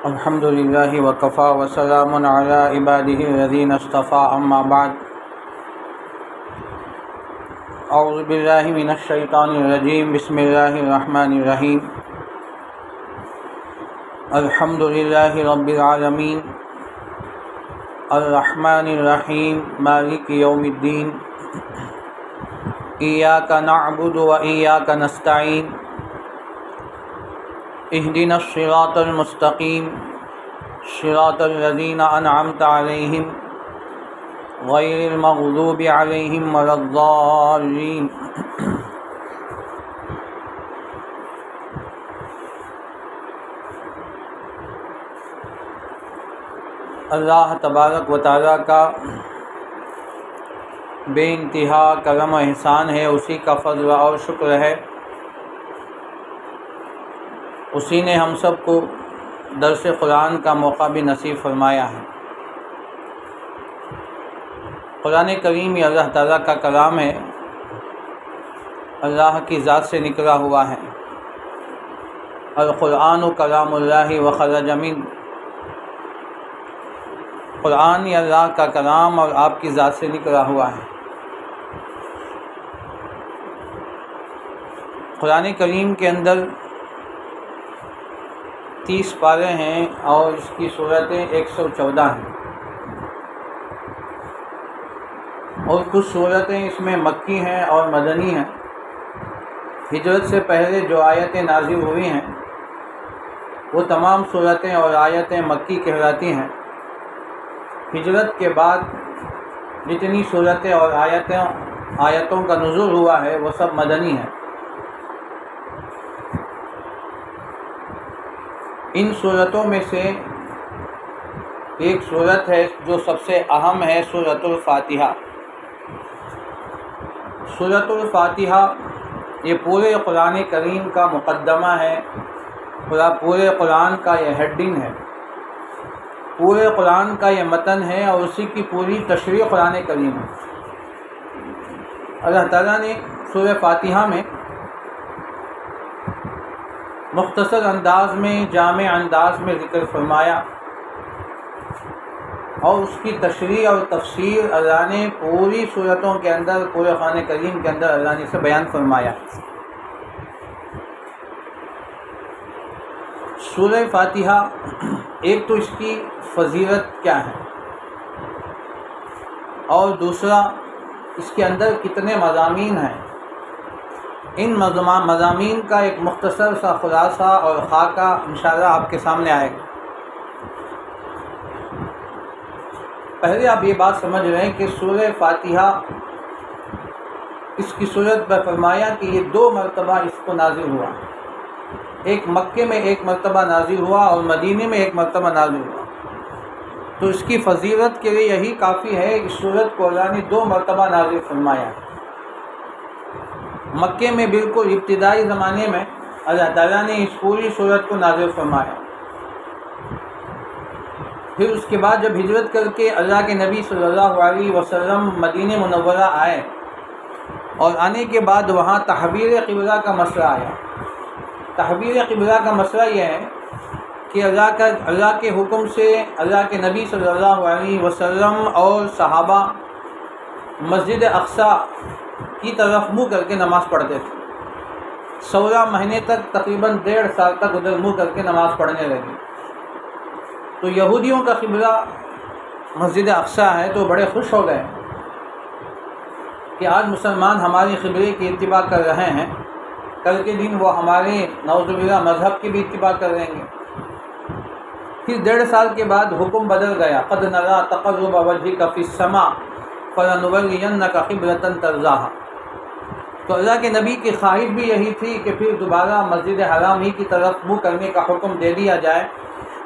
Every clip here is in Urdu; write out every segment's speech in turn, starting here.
الحمد للہ وکفیٰ وسلام علی عبادہ الذین اصطفیٰ اما بعد اعوذ باللہ من الشیطان الرجیم بسم اللہ الرحمن الرحیم الحمد للہ رب العالمین الرحمن الرحیم مالک یوم الدین ایاک نعبد و ایاک نستعین اہدنا الصراط المستقیم صراط الذین انعمت علیہم غیر المغضوب علیہم ولا الضالین۔ اللہ تبارک و تعالیٰ کا بے انتہا کرم و احسان ہے، اسی کا فضل اور شکر ہے، اسی نے ہم سب کو درس قرآن کا موقع بھی نصیب فرمایا ہے۔ قرآن کریم یہ اللہ تعالیٰ کا کلام ہے، اللہ کی ذات سے نکلا ہوا ہے۔ القرآن کلام اللہ وخرج من، قرآن یہ اللہ کا کلام اور آپ کی ذات سے نکلا ہوا ہے۔ قرآن کریم کے اندر 30 پارے ہیں اور اس کی صورتیں 114 ہیں، اور کچھ صورتیں اس میں مکی ہیں اور مدنی ہیں۔ ہجرت سے پہلے جو آیتیں نازل ہوئی ہیں وہ تمام صورتیں اور آیتیں مکی کہلاتی ہیں۔ ہجرت کے بعد جتنی صورتیں اور آیتوں کا نزول ہوا ہے وہ سب مدنی ہیں۔ ان صورتوں میں سے ایک صورت ہے جو سب سے اہم ہے، سورۃ الفاتحہ۔ سورۃ الفاتحہ یہ پورے قرآن کریم کا مقدمہ ہے، پورے قرآن کا یہ ہیڈنگ ہے، پورے قرآن کا یہ متن ہے اور اسی کی پوری تشریح قرآن کریم ہے۔ اللہ تعالیٰ نے سورہ فاتحہ میں مختصر انداز میں، جامع انداز میں ذکر فرمایا، اور اس کی تشریح اور تفسیر اللہ نے پوری صورتوں کے اندر، پورے قرآن کریم کے اندر اللہ نے اسے بیان فرمایا۔ سورہ فاتحہ، ایک تو اس کی فضیلت کیا ہے، اور دوسرا اس کے اندر کتنے مضامین ہیں۔ ان مضامین کا ایک مختصر سا خلاصہ اور خاکہ انشاءاللہ آپ کے سامنے آئے گا۔ پہلے آپ یہ بات سمجھ رہے ہیں کہ سورہ فاتحہ، اس کی صورت میں فرمایا کہ یہ 2 مرتبہ اس کو نازل ہوا، ایک مکے میں ایک مرتبہ نازل ہوا اور مدینے میں ایک مرتبہ نازل ہوا۔ تو اس کی فضیلت کے لیے یہی کافی ہے کہ سورت کو اللہ نے 2 مرتبہ نازل فرمایا۔ مکے میں بالکل ابتدائی زمانے میں اللہ تعالیٰ نے اس پوری صورت کو نازل فرمایا۔ پھر اس کے بعد جب ہجرت کر کے اللہ کے نبی صلی اللہ علیہ وسلم مدینہ منورہ آئے، اور آنے کے بعد وہاں تحویل قبلہ کا مسئلہ آیا۔ تحویل قبلہ کا مسئلہ یہ ہے کہ اللہ کے حکم سے اللہ کے نبی صلی اللہ علیہ وسلم اور صحابہ مسجد اقصی کی طرف منہ کر کے نماز پڑھتے تھے۔ 16 مہینے تک، تقریباً 1.5 سال تک ادھر منہ کر کے نماز پڑھنے لگے۔ تو یہودیوں کا قبلہ مسجد اقصی ہے، تو بڑے خوش ہو گئے کہ آج مسلمان ہمارے قبلے کی اتباع کر رہے ہیں، کل کے دن وہ ہمارے نعوذ باللہ مذہب کی بھی اتباع کر رہیں گے۔ پھر 1.5 سال کے بعد حکم بدل گیا، قد نری تقلب وجهک فی السماء فلنولینک قبلۃ ترضاها۔ تو اللہ کے نبی کی خواہش بھی یہی تھی کہ پھر دوبارہ مسجد حرام ہی کی طرف منہ کرنے کا حکم دے دیا جائے،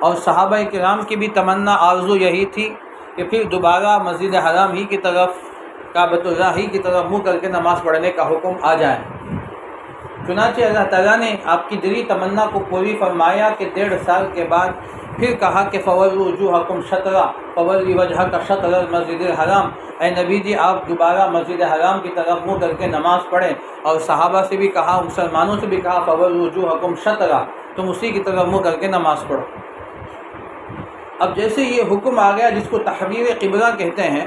اور صحابہ کرام کی بھی تمنا آرزو یہی تھی کہ پھر دوبارہ مسجد حرام ہی کی طرف، کعبۃ اللہ ہی کی طرف منہ کر کے نماز پڑھنے کا حکم آ جائے۔ چنانچہ اللہ تعالیٰ نے آپ کی دلی تمنا کو پوری فرمایا کہ 1.5 سال کے بعد پھر کہا کہ فَوَلُّوا وُجُوهَكُمْ شَطْرَهُ فَوَلِّ وَجْهَكَ شَطْرَ الْمَسْجِدِ الْحَرَامِ، اے نبی جی آپ دوبارہ مسجد حرام کی طرف منہ کر کے نماز پڑھیں، اور صحابہ سے بھی کہا، مسلمانوں سے بھی کہا فَوَلُّوا وُجُوهَكُمْ شَطْرَهُ، تم اسی کی طرف منہ کر کے نماز پڑھو۔ اب جیسے یہ حکم آ گیا جس کو تحویر قبلہ کہتے ہیں،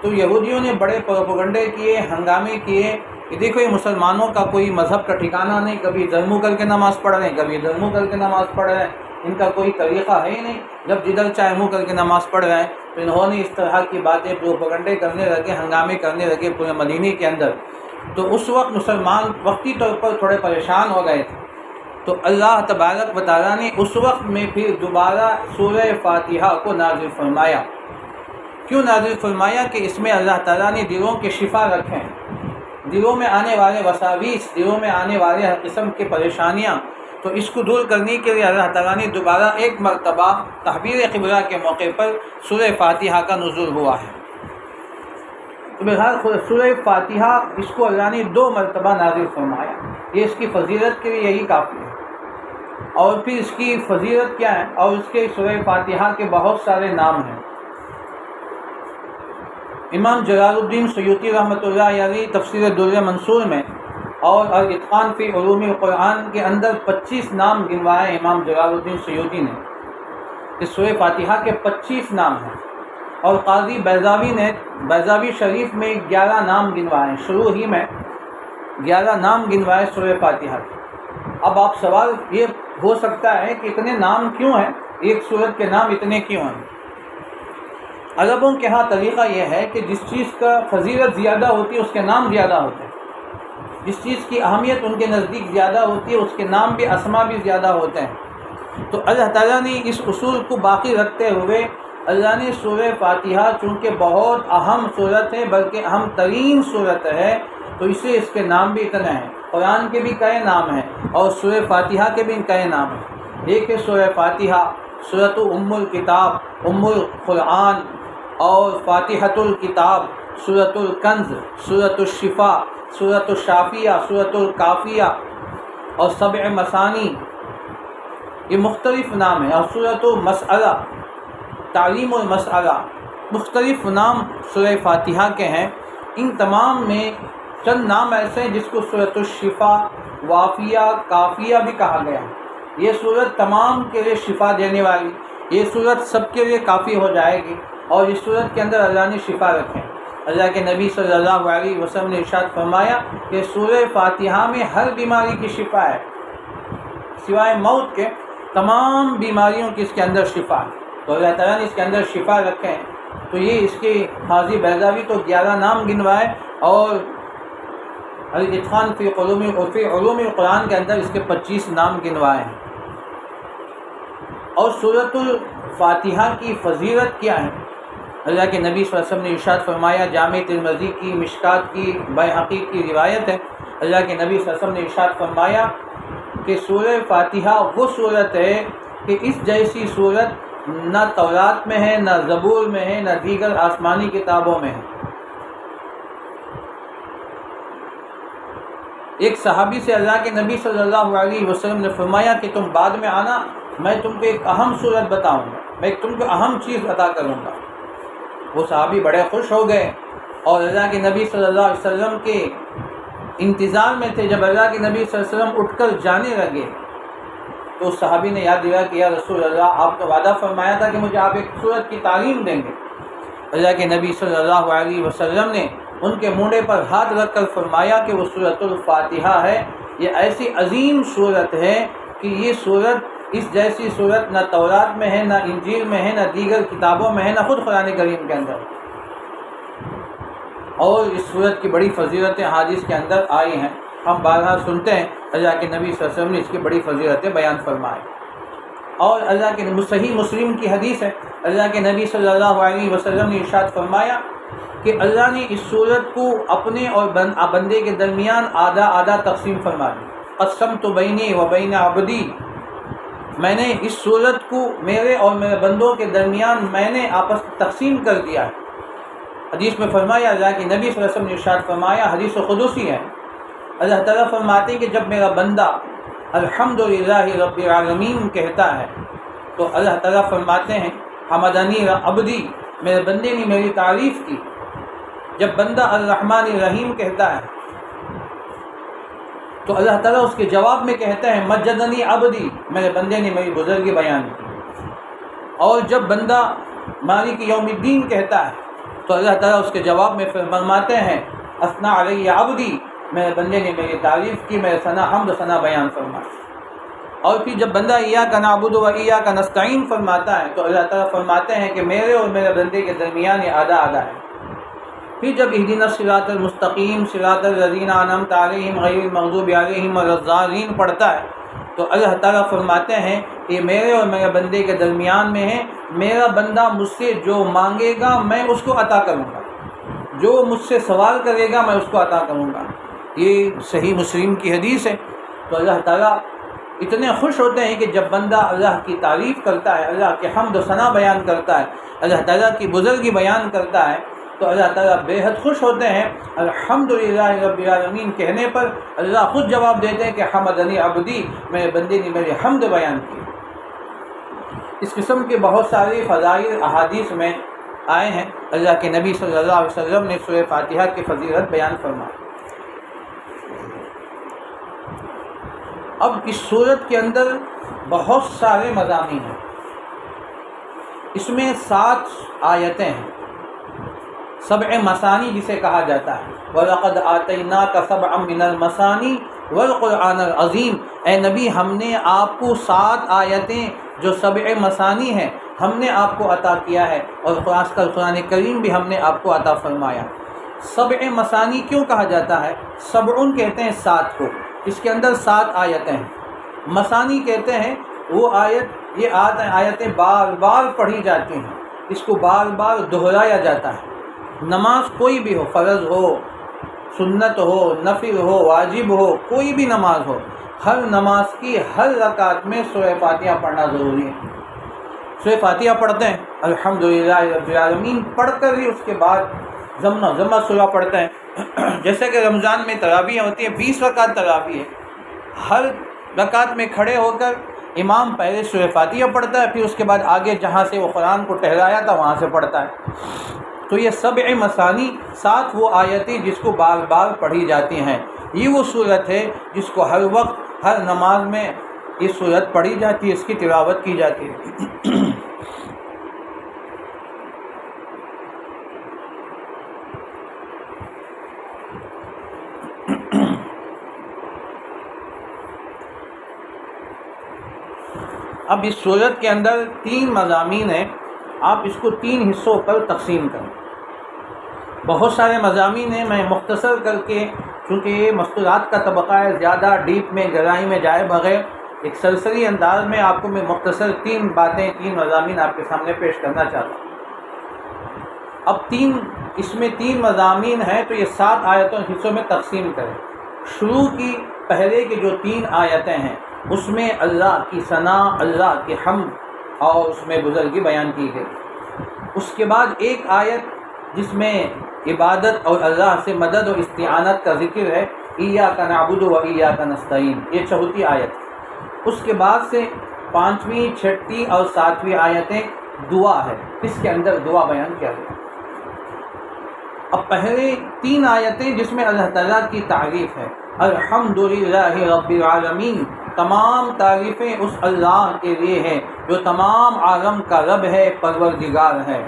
تو یہودیوں نے بڑے پروپیگنڈے کیے، ہنگامے کیے کہ دیکھو یہ مسلمانوں کا کوئی مذہب کا ٹھکانہ نہیں، کبھی ادھر منہ کر کے نماز پڑھ رہے ہیں، کبھی ادھر منہ کر کے نماز پڑھ رہے ہیں، ان کا کوئی طریقہ ہے ہی نہیں، جب جدھر چاہے منہ کر کے نماز پڑھ رہے ہیں۔ تو انہوں نے اس طرح کی باتیں پروپیگنڈے کرنے لگے، ہنگامے کرنے لگے پورے مدینے کے اندر۔ تو اس وقت مسلمان وقتی طور پر تھوڑے پریشان ہو گئے تھے، تو اللہ تبارک و تعالیٰ نے اس وقت میں پھر دوبارہ سورہ فاتحہ کو نازل فرمایا۔ کیوں نازل فرمایا؟ کہ اس میں اللہ تعالیٰ نے دلوں کے شفا رکھے ہیں، دلوں میں آنے والے وساویس، دلوں میں آنے والے ہر قسم کی پریشانیاں، تو اس کو دور کرنے کے لیے اللہ تعالیٰ نے دوبارہ ایک مرتبہ تحویر قبلہ کے موقع پر سورہ فاتحہ کا نزول ہوا ہے۔ تو بہرحال سورہ فاتحہ اس کو اللہ نے 2 مرتبہ نازل فرمایا، یہ اس کی فضیلت کے لیے یہی کافی ہے۔ اور پھر اس کی فضیلت کیا ہے؟ اور اس کے سورہ فاتحہ کے بہت سارے نام ہیں۔ امام جلال الدین سیوطی رحمۃ اللہ علیہ تفسیر در منصور میں اور الاتقان فی علوم القرآن کے اندر 25 نام گنوائے امام جلال الدین سیوطی نے۔ اس سورہ فاتحہ کے 25 نام ہیں، اور قاضی بیضاوی نے بیضاوی شریف میں 11 نام گنوائے، شروع ہی میں 11 نام گنوائے سورہ فاتحہ کے۔ اب آپ سوال یہ ہو سکتا ہے کہ اتنے نام کیوں ہیں، ایک سورت کے نام اتنے کیوں ہیں؟ عربوں کے ہاں طریقہ یہ ہے کہ جس چیز کا فضیلت زیادہ ہوتی ہے اس کے نام زیادہ ہوتے ہیں، جس چیز کی اہمیت ان کے نزدیک زیادہ ہوتی ہے اس کے نام بھی، اسما بھی زیادہ ہوتے ہیں۔ تو اللہ تعالیٰ نے اس اصول کو باقی رکھتے ہوئے اللہ نے سورہ فاتحہ چونکہ بہت اہم سورت ہے، بلکہ اہم ترین سورت ہے، تو اس لیے اس کے نام بھی اتنے ہیں۔ قرآن کے بھی کئی نام ہیں اور سورہ فاتحہ کے بھی کئی نام ہیں۔ ایک ہے سورہ فاتحہ، سورۃ ام الکتاب، ام القرآن، اور فاتحۃ الکتاب، سورۃ الکنز، سورۃ الشفا، سورۃ الشافیہ، سورۃ الکافیہ، اور سبع مثانی، یہ مختلف نام ہیں۔ اور سورۃ المسئلہ، تعلیم المسئلہ، مختلف نام سورہ فاتحہ کے ہیں۔ ان تمام میں چند نام ایسے ہیں جس کو سورۃ الشفا، وافیہ، کافیہ بھی کہا گیا ہے۔ یہ سورت تمام کے لیے شفا دینے والی، یہ سورت سب کے لیے کافی ہو جائے گی، اور اس سورت کے اندر اللہ نے شفا رکھے۔ اللہ کے نبی صلی اللہ علیہ وسلم نے ارشاد فرمایا کہ سورہ فاتحہ میں ہر بیماری کی شفا ہے، سوائے موت کے تمام بیماریوں کی اس کے اندر شفا ہے۔ تو اللہ تعالیٰ نے اس کے اندر شفا رکھے ہیں۔ تو یہ اس کے قاضی بیضاوی تو 11 نام گنوائے، اور الاتقان فی علوم القرآن کے اندر اس کے 25 نام گنوائے ہیں۔ اور سورۃ الفاتحہ کی فضیلت کیا ہے؟ اللہ کے نبی صلی اللہ علیہ وسلم نے ارشاد فرمایا، جامع ترمذی کی، مشکات کی، بیہقی کی روایت ہے، اللہ کے نبی صلی اللہ علیہ وسلم نے ارشاد فرمایا کہ سورہ فاتحہ وہ سورت ہے کہ اس جیسی سورت نہ تورات میں ہے، نہ زبور میں ہے، نہ دیگر آسمانی کتابوں میں ہے۔ ایک صحابی سے اللہ کے نبی صلی اللہ علیہ وسلم نے فرمایا کہ تم بعد میں آنا، میں تم کو ایک اہم صورت بتاؤں گا، میں تم کو اہم چیز عطا کروں گا۔ وہ صحابی بڑے خوش ہو گئے اور اللہ کے نبی صلی اللہ علیہ وسلم کے انتظار میں تھے۔ جب اللہ کے نبی صلی اللہ علیہ وسلم اٹھ کر جانے لگے تو اس صحابی نے یاد دیا کہ یا رسول اللہ، آپ تو وعدہ فرمایا تھا کہ مجھے آپ ایک سورت کی تعلیم دیں گے۔ اللہ کے نبی صلی اللہ علیہ وسلم نے ان کے مونڈے پر ہاتھ رکھ کر فرمایا کہ وہ سورۃ الفاتحہ ہے۔ یہ ایسی عظیم سورت ہے کہ یہ سورت اس جیسی سورت نہ تورات میں ہے، نہ انجیل میں ہے، نہ دیگر کتابوں میں ہے، نہ خود قرآن کریم کے اندر۔ اور اس سورت کی بڑی فضیلتیں حدیث کے اندر آئی ہیں، ہم بارہا سنتے ہیں۔ اللہ کے نبی صلی اللہ علیہ وسلم نے اس کی بڑی فضیلتیں بیان فرمائیں۔ اور اللہ کے صحیح مسلم کی حدیث ہے، اللہ کے نبی صلی اللہ علیہ وسلم نے ارشاد فرمایا کہ اللہ نے اس سورت کو اپنے اور بندے کے درمیان آدھا آدھا تقسیم فرما دی۔ قسمت بینی و بین عبدی، میں نے اس سورت کو میرے اور میرے بندوں کے درمیان میں نے آپس تقسیم کر دیا ہے۔ حدیث میں فرمایا، اللہ کے نبی صلی اللہ علیہ وسلم نے ارشاد فرمایا، حدیث قدسی ہے، اللہ تعالیٰ فرماتے ہیں کہ جب میرا بندہ الحمدللہ رب العالمین کہتا ہے تو اللہ تعالیٰ فرماتے ہیں حمدنی عبدی، میرے بندے نے میری تعریف کی۔ جب بندہ الرحمن الرحیم کہتا ہے تو اللہ تعالیٰ اس کے جواب میں کہتا ہے مجدنی عبدی، میرے بندے نے میری بزرگی بیان کی۔ اور جب بندہ مالک یوم الدین کہتا ہے تو اللہ تعالیٰ اس کے جواب میں فرماتے ہیں اثنا علی عبدی، میرے بندے نے میری تعریف کی، میرے ثنا حمد ثنا بیان فرمایا۔ اور پھر جب بندہ ایاک نعبد و ایاک نستعین فرماتا ہے تو اللہ تعالیٰ فرماتے ہیں کہ میرے اور میرے بندے کے درمیان یہ آدھا آدھا ہے۔ پھر جب اہدنا الصراط المستقیم صراط الذین انعمت علیہم غیر المغضوب علیہم ولا الضالین پڑھتا ہے تو اللہ تعالیٰ فرماتے ہیں کہ میرے اور میرے بندے کے درمیان میں ہے، میرا بندہ مجھ سے جو مانگے گا میں اس کو عطا کروں گا، جو مجھ سے سوال کرے گا میں اس کو عطا کروں گا۔ یہ صحیح مسلم کی حدیث ہے۔ تو اللہ تعالیٰ اتنے خوش ہوتے ہیں کہ جب بندہ اللہ کی تعریف کرتا ہے، اللہ کے حمد و ثنا بیان کرتا ہے، اللہ تعالیٰ کی بزرگی بیان کرتا ہے تو اللہ تعالیٰ بے حد خوش ہوتے ہیں۔ الحمدللہ رب العالمین کہنے پر اللہ خود جواب دیتے ہیں کہ حمدنی عبدی، میرے بندے نے میری حمد بیان کی۔ اس قسم کے بہت سارے فضائل احادیث میں آئے ہیں۔ اللہ کے نبی صلی اللہ علیہ وسلم نے سورہ فاتحہ کی فضیلت بیان فرمائی۔ اب اس سورت کے اندر بہت سارے مضامین ہیں، اس میں 7 آیتیں ہیں، 7 مثانی جسے کہا جاتا ہے۔ وَلَقَدْ آتَيْنَاكَ سَبْعًا مِّنَ الْمَثَانِي وَالْقُرْآنَ الْعَظِيمِ، اے نبی ہم نے آپ کو 7 آیتیں جو 7 مثانی ہیں ہم نے آپ کو عطا کیا ہے، اور خاص کر قرآن کریم بھی ہم نے آپ کو عطا فرمایا۔ 7 مثانی کیوں کہا جاتا ہے؟ 7 کہتے ہیں 7 کو، اس کے اندر 7 آیتیں ہیں۔ مثانی کہتے ہیں وہ آیت، یہ آیتیں بار بار پڑھی جاتی ہیں، اس کو بار بار دہرایا جاتا ہے۔ نماز کوئی بھی ہو، فرض ہو، سنت ہو، نفل ہو، واجب ہو، کوئی بھی نماز ہو، ہر نماز کی ہر رکعت میں سورہ فاتحہ پڑھنا ضروری ہے۔ سورہ فاتحہ پڑھتے ہیں الحمدللہ رب العالمین پڑھ کر ہی اس کے بعد ضمہ سورہ پڑھتے ہیں۔ جیسے کہ رمضان میں تراویح ہوتی ہے، 20 رکعت تراویح ہے، ہر رکعت میں کھڑے ہو کر امام پہلے سورہ فاتحہ پڑھتا ہے، پھر اس کے بعد آگے جہاں سے وہ قرآن کو ٹھہرایا تھا وہاں سے پڑھتا ہے۔ تو یہ 7 مثانی، 7 وہ آیتیں جس کو بار بار پڑھی جاتی ہیں۔ یہ وہ صورت ہے جس کو ہر وقت ہر نماز میں یہ صورت پڑھی جاتی ہے، اس کی تلاوت کی جاتی ہے۔ اب اس صورت کے اندر 3 مضامین ہیں، آپ اس کو 3 حصوں پر تقسیم کریں۔ بہت سارے مضامین ہیں، میں مختصر کر کے، چونکہ یہ مستورات کا طبقہ ہے، زیادہ ڈیپ میں گہرائی میں جائے بغیر ایک سرسری انداز میں آپ کو میں مختصر 3 باتیں، 3 مضامین آپ کے سامنے پیش کرنا چاہتا ہوں۔ اب اس میں 3 مضامین ہیں تو یہ 7 آیتوں حصوں میں تقسیم کریں۔ شروع کی پہلے کی جو 3 آیتیں ہیں اس میں اللہ کی ثنا، اللہ کی حمد اور اس میں بزرگی بیان کی گئی۔ اس کے بعد ایک آیت جس میں عبادت اور اللہ سے مدد اور استعانت کا ذکر ہے، ایاک نعبد و ایاک نستعین، یہ 4تھی آیت۔ اس کے بعد سے 5ویں، 6ٹھی اور 7ویں آیتیں دعا ہے، اس کے اندر دعا بیان کیا گیا۔ اب پہلے 3 آیتیں جس میں اللہ تعالیٰ کی تعریف ہے، الحمدللہ رب العالمین، تمام تعریفیں اس اللہ کے لیے ہیں جو تمام عالم کا رب ہے، پروردگار ہے۔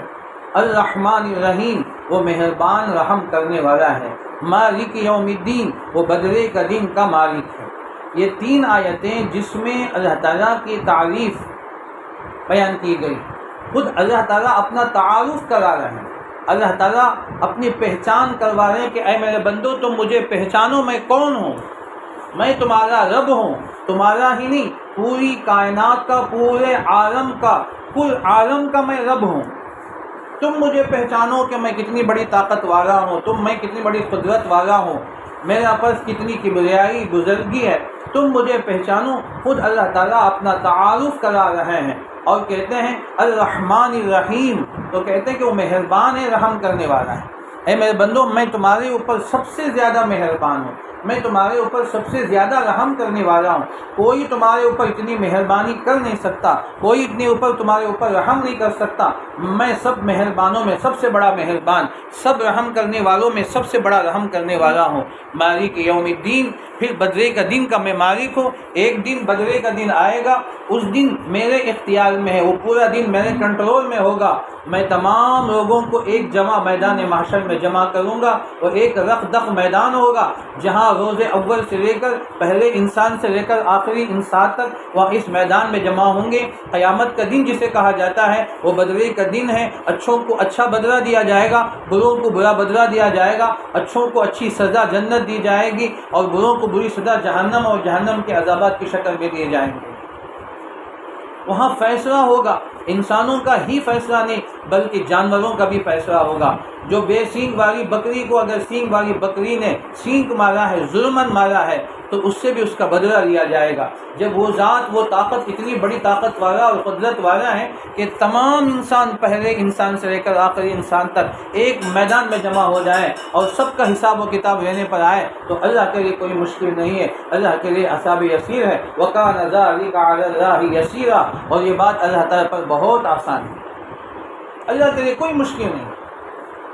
الرحمن الرحیم، وہ مہربان رحم کرنے والا ہے۔ مالک یوم الدین، وہ بدلے کا دن کا مالک ہے۔ یہ 3 آیتیں جس میں اللہ تعالیٰ کی تعریف بیان کی گئی۔ خود اللہ تعالیٰ اپنا تعارف کرا رہے ہیں، اللہ تعالیٰ اپنی پہچان کروا رہے ہیں کہ اے میرے بندو تم مجھے پہچانو، میں کون ہوں، میں تمہارا رب ہوں، تمہارا ہی نہیں پوری کائنات کا، پورے عالم کا، کل عالم کا میں رب ہوں۔ تم مجھے پہچانو کہ میں کتنی بڑی طاقت والا ہوں، میں کتنی بڑی قدرت والا ہوں، میرا پاس کتنی کبریائی بزرگی ہے، تم مجھے پہچانو۔ خود اللہ تعالیٰ اپنا تعارف کرا رہے ہیں اور کہتے ہیں الرحمن الرحیم، تو کہتے ہیں کہ وہ مہربان ہے، رحم کرنے والا ہے۔ اے میرے بندو میں تمہارے اوپر سب سے زیادہ مہربان ہوں، میں تمہارے اوپر سب سے زیادہ رحم کرنے والا ہوں، کوئی تمہارے اوپر اتنی مہربانی کر نہیں سکتا، کوئی اتنے اوپر تمہارے اوپر رحم نہیں کر سکتا، میں سب مہربانوں میں سب سے بڑا مہربان، سب رحم کرنے والوں میں سب سے بڑا رحم کرنے والا ہوں۔ مالک یوم الدین، پھر بدلے کا دن کا میں مالک ہوں۔ ایک دن بدلے کا دن آئے گا، اس دن میرے اختیار میں ہے، وہ پورا دن میرے کنٹرول میں ہوگا۔ میں تمام لوگوں کو ایک جمع میدان محشر میں جمع کروں گا، اور ایک رخ دخ میدان ہوگا جہاں روز اول سے لے کر پہلے انسان سے لے کر آخری انسان تک وہ اس میدان میں جمع ہوں گے۔ قیامت کا دن جسے کہا جاتا ہے وہ بدلے کا دن ہے۔ اچھوں کو اچھا بدلہ دیا جائے گا، بروں کو برا بدلہ دیا جائے گا۔ اچھوں کو اچھی سزا جنت دی جائے گی، اور بروں کو بری سزا جہنم اور جہنم کے عذابات کی شکل میں دیے جائیں گے۔ وہاں فیصلہ ہوگا، انسانوں کا ہی فیصلہ نہیں بلکہ جانوروں کا بھی فیصلہ ہوگا۔ جو بے سینگ والی بکری کو اگر سینگ والی بکری نے سینگ مارا ہے، ظلماً مارا ہے، تو اس سے بھی اس کا بدلہ لیا جائے گا۔ جب وہ ذات، وہ طاقت اتنی بڑی طاقت والا اور قدرت والا ہے کہ تمام انسان پہلے انسان سے لے کر آخری انسان تک ایک میدان میں جمع ہو جائیں اور سب کا حساب و کتاب لینے پر آئے، تو اللہ کے لیے کوئی مشکل نہیں ہے، اللہ کے لیے حساب یسیر ہے۔ وَكَانَ ذَلِكَ عَلَى اللَّهِ يَسِيرًا، اور یہ بات اللہ تعالیٰ پر بہت آسان ہے، اللہ کے لیے کوئی مشکل نہیں،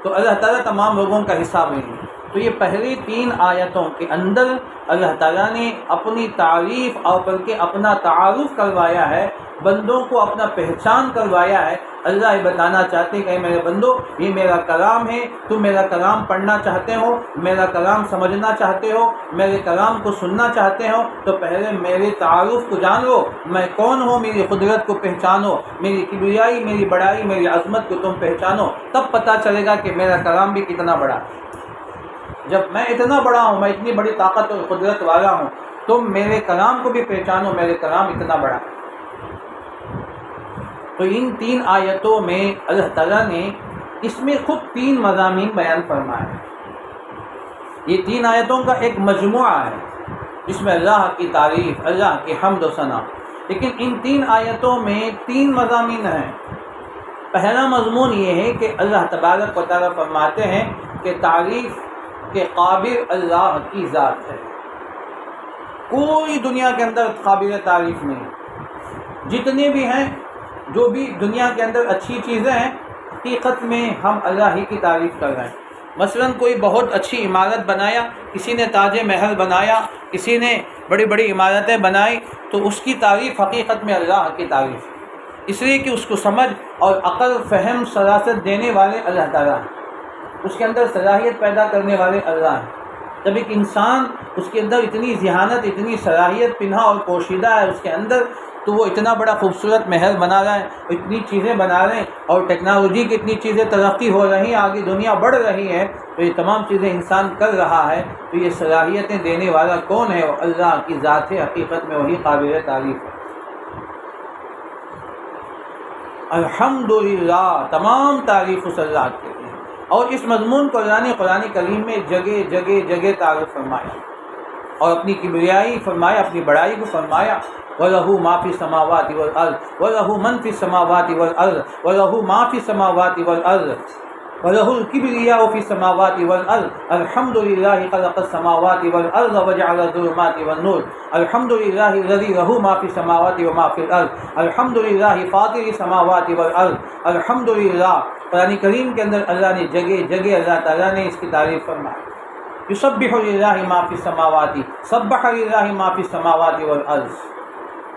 تو اللہ تعالیٰ تمام لوگوں کا حساب لیں گے۔ تو یہ پہلی 3 آیتوں کے اندر اللہ تعالیٰ نے اپنی تعریف اور بلکہ اپنا تعارف کروایا ہے، بندوں کو اپنا پہچان کروایا ہے۔ اللہ یہ بتانا چاہتے ہیں کہ اے میرے بندو، یہ میرا کلام ہے، تم میرا کلام پڑھنا چاہتے ہو، میرا کلام سمجھنا چاہتے ہو، میرے کلام کو سننا چاہتے ہو، تو پہلے میرے تعارف کو جان لو، میں کون ہوں، میری قدرت کو پہچانو، میری کبریائی، میری بڑائی، میری عظمت کو تم پہچانو، تب پتہ چلے گا کہ میرا کلام بھی کتنا بڑا ہے۔ جب میں اتنا بڑا ہوں، میں اتنی بڑی طاقت اور قدرت والا ہوں، تم میرے کلام کو بھی پہچانو، میرے کلام اتنا بڑا ہے۔ تو ان 3 آیتوں میں اللہ تعالیٰ نے اس میں خود 3 مضامین بیان فرمائے۔ یہ 3 آیتوں کا ایک مجموعہ ہے جس میں اللہ کی تعریف، اللہ کی حمد و ثنا، لیکن ان 3 آیتوں میں 3 مضامین ہیں۔ پہلا مضمون یہ ہے کہ اللہ تبارک و تعالیٰ فرماتے ہیں کہ تعریف کے قابل اللہ کی ذات ہے، کوئی دنیا کے اندر قابل تعریف نہیں۔ جتنے بھی ہیں، جو بھی دنیا کے اندر اچھی چیزیں ہیں، حقیقت میں ہم اللہ ہی کی تعریف کر رہے ہیں۔ مثلا کوئی بہت اچھی عمارت بنایا، کسی نے تاج محل بنایا، کسی نے بڑی بڑی عمارتیں بنائی، تو اس کی تعریف حقیقت میں اللہ کی تعریف ہے، اس لیے کہ اس کو سمجھ اور عقل، فہم، سراست دینے والے اللہ تعالیٰ ہیں، اس کے اندر صلاحیت پیدا کرنے والے اللہ ہیں۔ جب ایک انسان، اس کے اندر اتنی ذہانت، اتنی صلاحیت پنہا اور پوشیدہ ہے اس کے اندر، تو وہ اتنا بڑا خوبصورت محل بنا رہا ہے، اتنی چیزیں بنا رہے ہیں، اور ٹیکنالوجی کی اتنی چیزیں ترقی ہو رہی ہیں، آگے دنیا بڑھ رہی ہے، تو یہ تمام چیزیں انسان کر رہا ہے، تو یہ صلاحیتیں دینے والا کون ہے؟ وہ اللہ کی ذات ہے، حقیقت میں وہی قابل تعریف ہے۔ الحمدللہ، تمام تعریف اس اللہ کے لیے۔ اور اس مضمون کو اللہ نے قرآن کریم میں جگہ جگہ جگہ تعریف فرمایا، اور اپنی کبریائی فرمایا، اپنی بڑائی کو فرمایا۔ وَلَهُ مَا فِي السَّمَاوَاتِ وَالْأَرْضِ وَلَهُ مَن فِي السَّمَاوَاتِ وَالْأَرْضِ وَلَهُ مَا فِي السَّمَاوَاتِ وَالْأَرْضِ وَلَهُ الْكِبْرِيَاءُ فِي السَّمَاوَاتِ وَالْأَرْضِ الْحَمْدُ لِلَّهِ خَلَقَ السَّمَاوَاتِ وَالْأَرْضَ وَجَعَلَ الظُّلُمَاتِ وَالنُّورَ الْحَمْدُ لِلَّهِ الَّذِي لَهُ مَا فِي السَّمَاوَاتِ وَمَا فِي الْأَرْضِ الْحَمْدُ لِلَّهِ فَاطِرِ السَّمَاوَاتِ وَالْأَرْضِ الْحَمْدُ لِلَّهِ۔ قرآن کریم کے اندر اللہ نے جگہ جگہ اللہ تعالیٰ نے اس کی تعریف فرمائی۔ یسبح للہ ما فی السماوات، سبح للہ ما فی السماوات والارض۔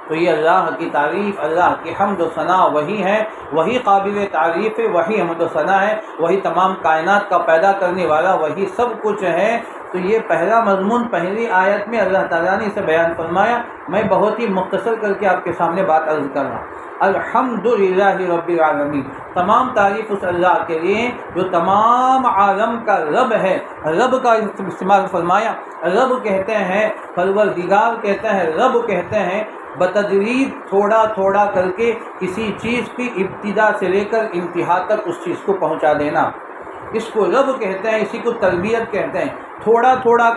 تو یہ اللہ کی تعریف، اللہ کی حمد و ثنا وہی ہے، وہی قابل تعریف ہے، وہی حمد و ثنا ہے، وہی تمام کائنات کا پیدا کرنے والا، وہی سب کچھ ہے۔ تو یہ پہلا مضمون پہلی آیت میں اللہ تعالیٰ نے اسے بیان فرمایا۔ میں بہت ہی مختصر کر کے آپ کے سامنے بات عرض کر رہا ہوں۔ الحمدللہ رب العالمین، تمام تعریف اس اللہ کے لیے جو تمام عالم کا رب ہے۔ رب کا استعمال فرمایا، رب کہتے ہیں، پروردگار کہتے ہیں، رب کہتے ہیں بتدریج تھوڑا تھوڑا کر کے کسی چیز کی ابتدا سے لے کر انتہا تک اس چیز کو پہنچا دینا، اس کو رب کہتے ہیں، اسی کو تربیت کہتے ہیں۔ تھوڑا تھوڑا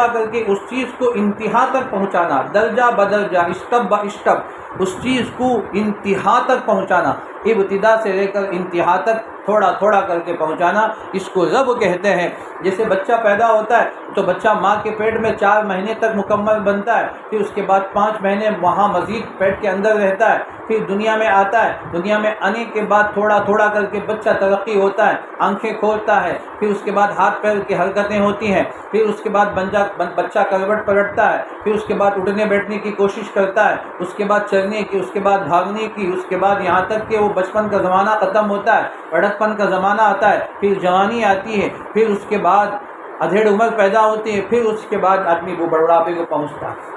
کر کے اس چیز کو انتہا تک پہنچانا، درجہ بدرجہ، اسٹپ با اسٹپ اس چیز کو انتہا تک پہنچانا۔ ابتدا سے لے کر انتہا تک تھوڑا تھوڑا کر کے پہنچانا، اس کو رب کہتے ہیں۔ جیسے بچہ پیدا ہوتا ہے تو بچہ ماں کے پیٹ میں 4 مہینے تک مکمل بنتا ہے، پھر اس کے بعد 5 مہینے وہاں مزید پیٹ کے اندر رہتا ہے، پھر دنیا میں آتا ہے، دنیا میں آنے کے بعد تھوڑا تھوڑا کر کے بچہ ترقی ہوتا ہے، آنکھیں کھولتا ہے، پھر اس کے بعد ہاتھ پیر کی حرکتیں ہوتی ہیں، پھر اس کے بعد بچہ کروٹ پلٹتا ہے، پھر اس کے بعد اٹھنے بیٹھنے کی کوشش کرتا ہے، اس کے بعد چلنے کی، اس کے بعد بھاگنے کی، اس کے بعد یہاں تک کہ وہ بچپن کا زمانہ ختم ہوتا ہے، بڑکپن کا زمانہ آتا ہے، پھر جوانی آتی ہے، پھر اس کے بعد ادھیڑ عمر پیدا ہوتی ہے، پھر اس کے بعد آدمی وہ بڑھاپے کو پہنچتا ہے،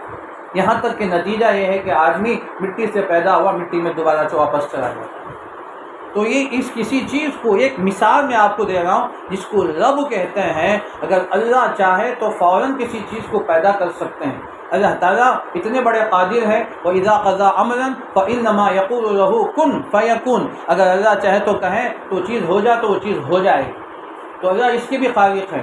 یہاں تک کہ نتیجہ یہ ہے کہ آدمی مٹی سے پیدا ہوا مٹی میں دوبارہ سے واپس چلا جاتا ہے۔ تو یہ اس کسی چیز کو ایک مثال میں آپ کو دے رہا ہوں جس کو رب کہتے ہیں۔ اگر اللہ چاہے تو فوراً کسی چیز کو پیدا کر سکتے ہیں۔ اللہ تعالیٰ اتنے بڑے قادر ہیں، وَإِذَا قَضَىٰ أَمْرًا فَإِنَّمَا يَقُولُ لَهُ كُن فَيَكُونُ، اگر اللہ چاہے تو کہیں تو چیز ہو جائے تو وہ چیز ہو جائے، تو اللہ اس کے بھی خالق ہے۔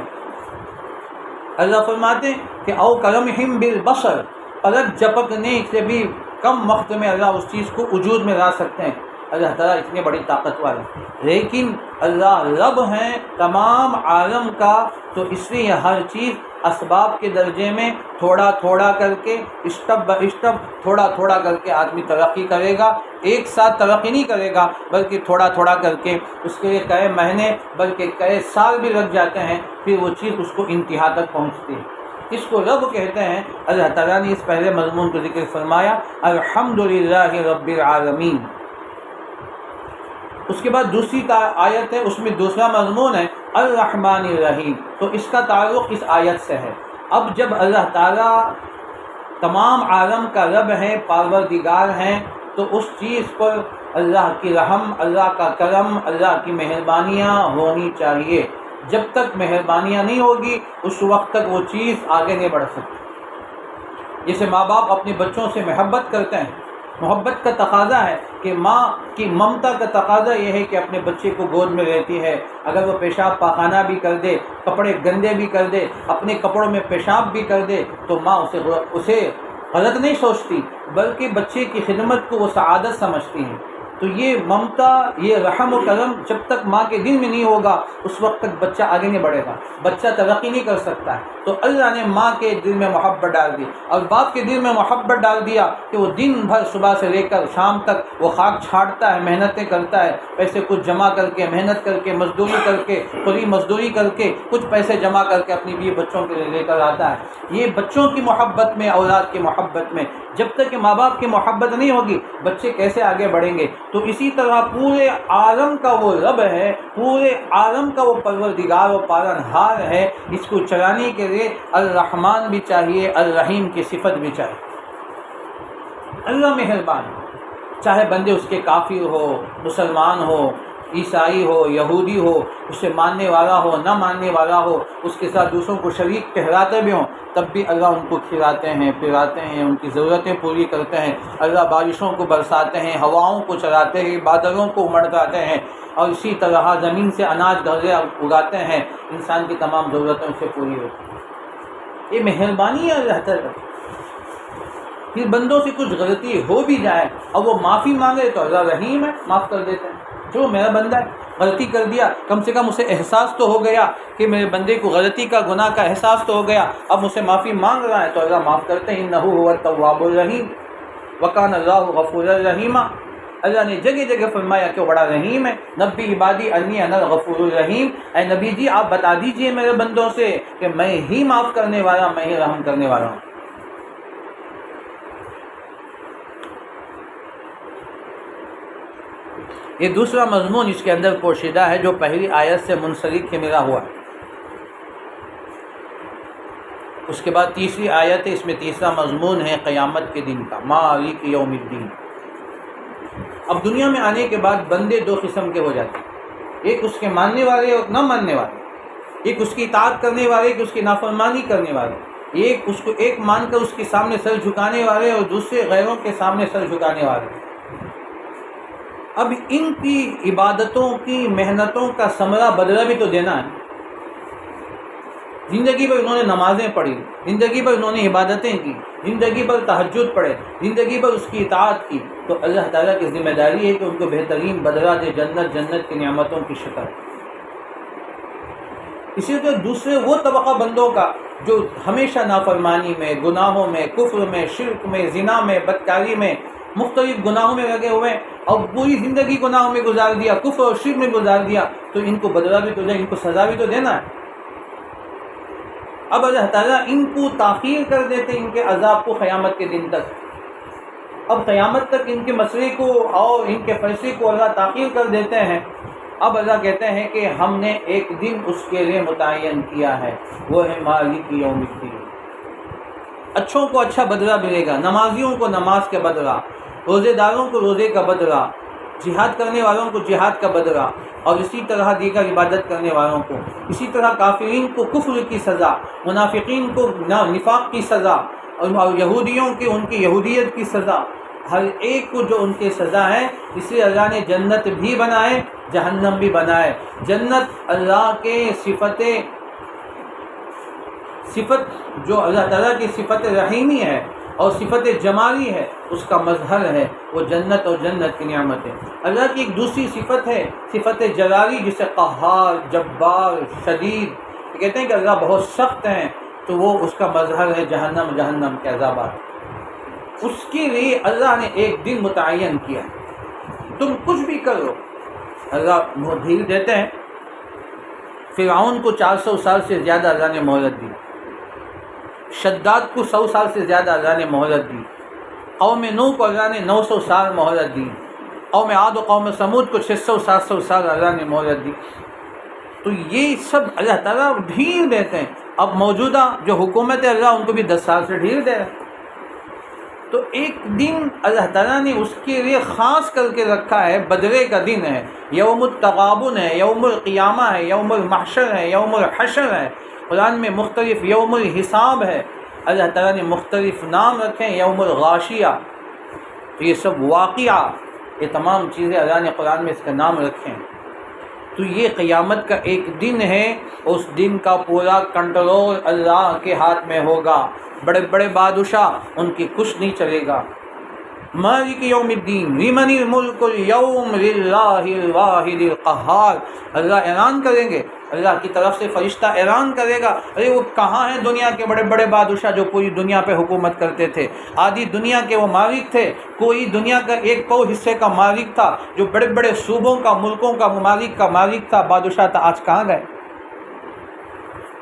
اللہ فرماتے ہیں کہ او کلمہم بالبصر، پلک جھپکنے سے بھی کم وقت میں اللہ اس چیز کو وجود میں لا سکتے ہیں۔ اللہ تعالیٰ اتنی بڑی طاقت والے، لیکن اللہ رب ہیں تمام عالم کا، تو اس لیے ہر چیز اسباب کے درجے میں تھوڑا تھوڑا کر کے اسٹپ با اسٹپ تھوڑا تھوڑا کر کے آدمی ترقی کرے گا، ایک ساتھ ترقی نہیں کرے گا بلکہ تھوڑا تھوڑا کر کے، اس کے لیے کئی مہینے بلکہ کئی سال بھی لگ جاتے ہیں، پھر وہ چیز اس کو انتہا تک پہنچتی ہے۔ اس کو رب کہتے ہیں۔ اللہ تعالیٰ نے اس پہلے مضمون کو ذکر فرمایا الحمدللہ رب العالمین۔ اس کے بعد دوسری آیت ہے، اس میں دوسرا مضمون ہے الرحمن الرحیم، تو اس کا تعلق اس آیت سے ہے۔ اب جب اللہ تعالیٰ تمام عالم کا رب ہیں، پروردگار ہیں، تو اس چیز پر اللہ کی رحم، اللہ کا کرم، اللہ کی مہربانیاں ہونی چاہیے۔ جب تک مہربانیاں نہیں ہوگی اس وقت تک وہ چیز آگے نہیں بڑھ سکتی۔ جیسے ماں باپ اپنے بچوں سے محبت کرتے ہیں، محبت کا تقاضا ہے کہ ماں کی ممتا کا تقاضا یہ ہے کہ اپنے بچے کو گود میں رہتی ہے، اگر وہ پیشاب پاخانہ بھی کر دے، کپڑے گندے بھی کر دے، اپنے کپڑوں میں پیشاب بھی کر دے، تو ماں اسے غلط نہیں سوچتی بلکہ بچے کی خدمت کو وہ سعادت سمجھتی ہے۔ تو یہ ممتا، یہ رحم و کرم جب تک ماں کے دل میں نہیں ہوگا اس وقت تک بچہ آگے نہیں بڑھے گا، بچہ ترقی نہیں کر سکتا ہے۔ تو اللہ نے ماں کے دل میں محبت ڈال دی اور باپ کے دل میں محبت ڈال دیا کہ وہ دن بھر صبح سے لے کر شام تک وہ خاک چھاڑتا ہے، محنتیں کرتا ہے، پیسے کچھ جمع کر کے، محنت کر کے، مزدوری کر کے، پوری مزدوری کر کے کچھ پیسے جمع کر کے اپنی بیوی بچوں کے لیے لے کر آتا ہے۔ یہ بچوں کی محبت میں، اولاد کی محبت میں، جب تک کہ ماں باپ کی محبت نہیں ہوگی بچے کیسے آگے بڑھیں گے؟ تو اسی طرح پورے عالم کا وہ رب ہے، پورے عالم کا وہ پروردگار و پالنہار ہے، اس کو چلانے کے لیے الرحمن بھی چاہیے، الرحیم کی صفت بھی چاہیے۔ اللہ مہربان، چاہے بندے اس کے کافر ہو، مسلمان ہو، عیسائی ہو، یہودی ہو، اسے ماننے والا ہو، نہ ماننے والا ہو، اس کے ساتھ دوسروں کو شریک ٹھہراتے بھی ہوں، تب بھی اللہ ان کو کھلاتے ہیں، پلاتے ہیں، ان کی ضرورتیں پوری کرتے ہیں۔ اللہ بارشوں کو برساتے ہیں، ہواؤں کو چلاتے ہیں، بادلوں کو امڑاتے ہیں، اور اسی طرح زمین سے اناج غلے اگاتے ہیں، انسان کی تمام ضرورتیں اس سے پوری ہوتی ہیں۔ یہ مہربانی ہے اللہ تعالیٰ۔ پھر بندوں سے کچھ غلطی ہو بھی جائے اور وہ معافی مانگے تو اللہ رحیم ہے، معاف کر دیتے ہیں۔ جو میرا بندہ ہے غلطی کر دیا، کم سے کم اسے احساس تو ہو گیا کہ میرے بندے کو غلطی کا، گناہ کا احساس تو ہو گیا، اب مجھ سے معافی مانگ رہا ہے تو اللہ معاف کرتے ہیں۔ انہ هو التواب الرحیم وکان اللہ غفور الرحیم۔ اللہ نے جگہ جگہ فرمایا کہ وہ بڑا رحیم ہے۔ نبی عبادی انی انا الغفور الرحیم، اے نبی جی آپ بتا دیجئے میرے بندوں سے کہ میں ہی معاف کرنے والا، میں ہی رحم کرنے والا ہوں۔ یہ دوسرا مضمون اس کے اندر پوشیدہ ہے جو پہلی آیت سے منسلک ملا ہوا ہے۔ اس کے بعد تیسری آیت ہے، اس میں تیسرا مضمون ہے قیامت کے دن کا، مالک یوم الدین۔ اب دنیا میں آنے کے بعد بندے دو قسم کے ہو جاتے ہیں، ایک اس کے ماننے والے اور نہ ماننے والے، ایک اس کی اطاعت کرنے والے، ایک اس کی نافرمانی کرنے والے، ایک اس کو ایک مان کر اس کے سامنے سر جھکانے والے اور دوسرے غیروں کے سامنے سر جھکانے والے۔ اب ان کی عبادتوں کی محنتوں کا ثمرہ بدلہ بھی تو دینا ہے۔ زندگی بھر انہوں نے نمازیں پڑھی، زندگی بھر انہوں نے عبادتیں کی، زندگی بھر تہجد پڑھے، زندگی بھر اس کی اطاعت کی، تو اللہ تعالیٰ کی ذمہ داری ہے کہ ان کو بہترین بدلہ دے، جنت کی نعمتوں کی شکل۔ اسی طرح دوسرے وہ طبقہ بندوں کا جو ہمیشہ نافرمانی میں، گناہوں میں، کفر میں، شرک میں، زنا میں، بدکاری میں، مختلف گناہوں میں لگے ہوئے اور پوری زندگی گناہوں میں گزار دیا، کفر اور شرک میں گزار دیا، تو ان کو بدلہ بھی تو دے، ان کو سزا بھی تو دینا ہے۔ اب اللہ تعالیٰ ان کو تاخیر کر دیتے ان کے عذاب کو قیامت کے دن تک۔ اب قیامت تک ان کے مسئلے کو اور ان کے فیصلے کو اللہ تاخیر کر دیتے ہیں۔ اب اللہ کہتے ہیں کہ ہم نے ایک دن اس کے لیے متعین کیا ہے، وہ ہے مالک یوم الدین۔ اچھوں کو اچھا بدلہ ملے گا، نمازیوں کو نماز کا بدلہ، روزے داروں کو روزے کا بدلہ، جہاد کرنے والوں کو جہاد کا بدلہ، اور اسی طرح دیگر عبادت کرنے والوں کو، اسی طرح کافرین کو کفر کی سزا، منافقین کو نفاق کی سزا، اور یہودیوں کی ان کی یہودیت کی سزا، ہر ایک کو جو ان کی سزا ہے۔ اس لیے اللہ نے جنت بھی بنائے، جہنم بھی بنائے۔ جنت اللہ کے صفت جو اللہ تعالیٰ کی صفت رحیمی ہے اور صفت جمالی ہے، اس کا مظہر ہے وہ جنت اور جنت کی نعمت ہے۔ اللہ کی ایک دوسری صفت ہے صفت جلالی، جسے قہار، جبار، شدید کہتے ہیں کہ اللہ بہت سخت ہیں، تو وہ اس کا مظہر ہے جہنم کے عذابات۔ اس کے لیے اللہ نے ایک دن متعین کیا، تم کچھ بھی کرو۔ اللہ ڈھیل دیتے ہیں۔ فرعون کو 400 سال سے زیادہ اللہ نے مہلت دی، شداد کو 100 سال سے زیادہ اللہ نے مہلت دی، قوم نوح کو اللہ نے 900 سال مہلت دی، قوم عاد و قوم سمود کو 600-700 سال اللہ نے مہلت دی۔ تو یہ سب اللہ تعالیٰ ڈھیل دیتے ہیں۔ اب موجودہ جو حکومت ہے اللہ ان کو بھی 10 سال سے ڈھیل دے رہا ہے۔ تو ایک دن اللہ تعالیٰ نے اس کے لیے خاص کر کے رکھا ہے، بدلے کا دن ہے، یوم التغابن ہے، یوم القیامہ ہے، یوم المحشر ہے، یوم الحشر ہے۔ قرآن میں مختلف یوم الحساب ہے، اللہ تعالیٰ نے مختلف نام رکھے ہیں، یوم الغاشیہ، تو یہ سب واقعہ، یہ تمام چیزیں اللہ نے قرآن میں اس کا نام رکھے ہیں۔ تو یہ قیامت کا ایک دن ہے، اس دن کا پورا کنٹرول اللہ کے ہاتھ میں ہوگا، بڑے بڑے بادشاہ ان کی کچھ نہیں چلے گا۔ مالک یوم الدین لمن الملک اليوم للہ الواحد القہار، اللہ اعلان کریں گے، اللہ کی طرف سے فرشتہ اعلان کرے گا، ارے وہ کہاں ہیں دنیا کے بڑے بڑے بادشاہ جو پوری دنیا پہ حکومت کرتے تھے، آدھی دنیا کے وہ مالک تھے، کوئی دنیا کا 1 حصے کا مالک تھا، جو بڑے بڑے صوبوں کا، ملکوں کا ممالک کا مالک تھا، بادشاہ تھا، آج کہاں گئے؟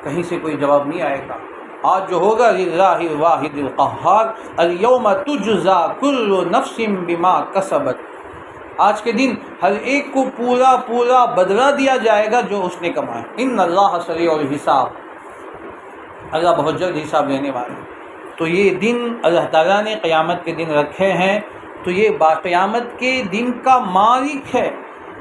کہیں سے کوئی جواب نہیں آئے گا۔ آج جو ہوگا للہ الواحد القہار، الیوم تجزا کل نفس بما کسبت، آج کے دن ہر ایک کو پورا بدلہ دیا جائے گا جو اس نے کمایا۔ ان اللہ سریع الحساب، اللہ بہت جلد حساب لینے والا ہے۔ تو یہ دن اللہ تعالیٰ نے قیامت کے دن رکھے ہیں، تو یہ قیامت کے دن کا مالک ہے۔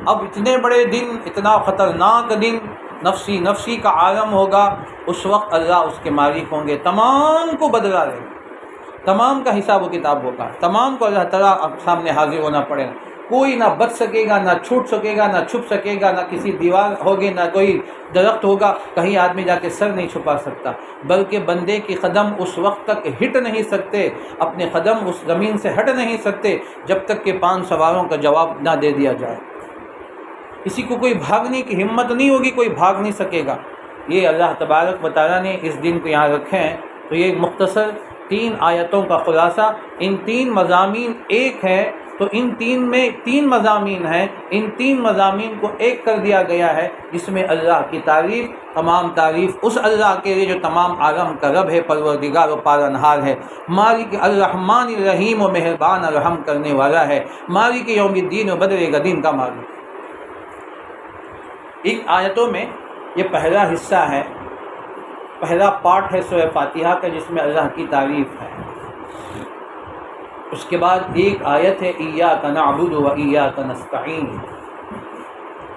اب اتنے بڑے دن، اتنا خطرناک دن، نفسی کا عالم ہوگا، اس وقت اللہ اس کے مالک ہوں گے، تمام کو بدلا دیں گے، تمام کا حساب و کتاب ہوگا، تمام کو اللہ تعالیٰ سامنے حاضر ہونا پڑے گا، کوئی نہ بچ سکے گا، نہ چھوٹ سکے گا، نہ چھپ سکے گا، نہ کسی دیوار ہوگی، نہ کوئی درخت ہوگا، کہیں آدمی جا کے سر نہیں چھپا سکتا، بلکہ بندے کی قدم اس وقت تک ہٹ نہیں سکتے، اپنے قدم اس زمین سے ہٹ نہیں سکتے جب تک کہ 5 سوالوں کا جواب نہ دے دیا جائے۔ کسی کو کوئی بھاگنے کی ہمت نہیں ہوگی، کوئی بھاگ نہیں سکے گا۔ یہ اللہ تبارک و تعالیٰ نے اس دن کو یہاں رکھے ہیں۔ تو یہ مختصر 3 آیتوں کا خلاصہ، ان 3 مضامین ایک ہے، تو ان 3 میں 3 مضامین ہیں، ان 3 مضامین کو ایک کر دیا گیا ہے، جس میں اللہ کی تعریف، تمام تعریف اس اللہ کے لیے جو تمام عالم کا رب ہے، پروردگار و پالنہار ہے، مالک الرحمن الرحیم و مہربان رحم کرنے والا ہے، مالک یوم الدین و بدلے گا دین کا مالک۔ ان آیتوں میں یہ پہلا حصہ ہے، پہلا پارٹ ہے سورہ فاتحہ کا، جس میں اللہ کی تعریف ہے۔ اس کے بعد ایک آیت ہے ایاک نعبد و ایاک نستعین۔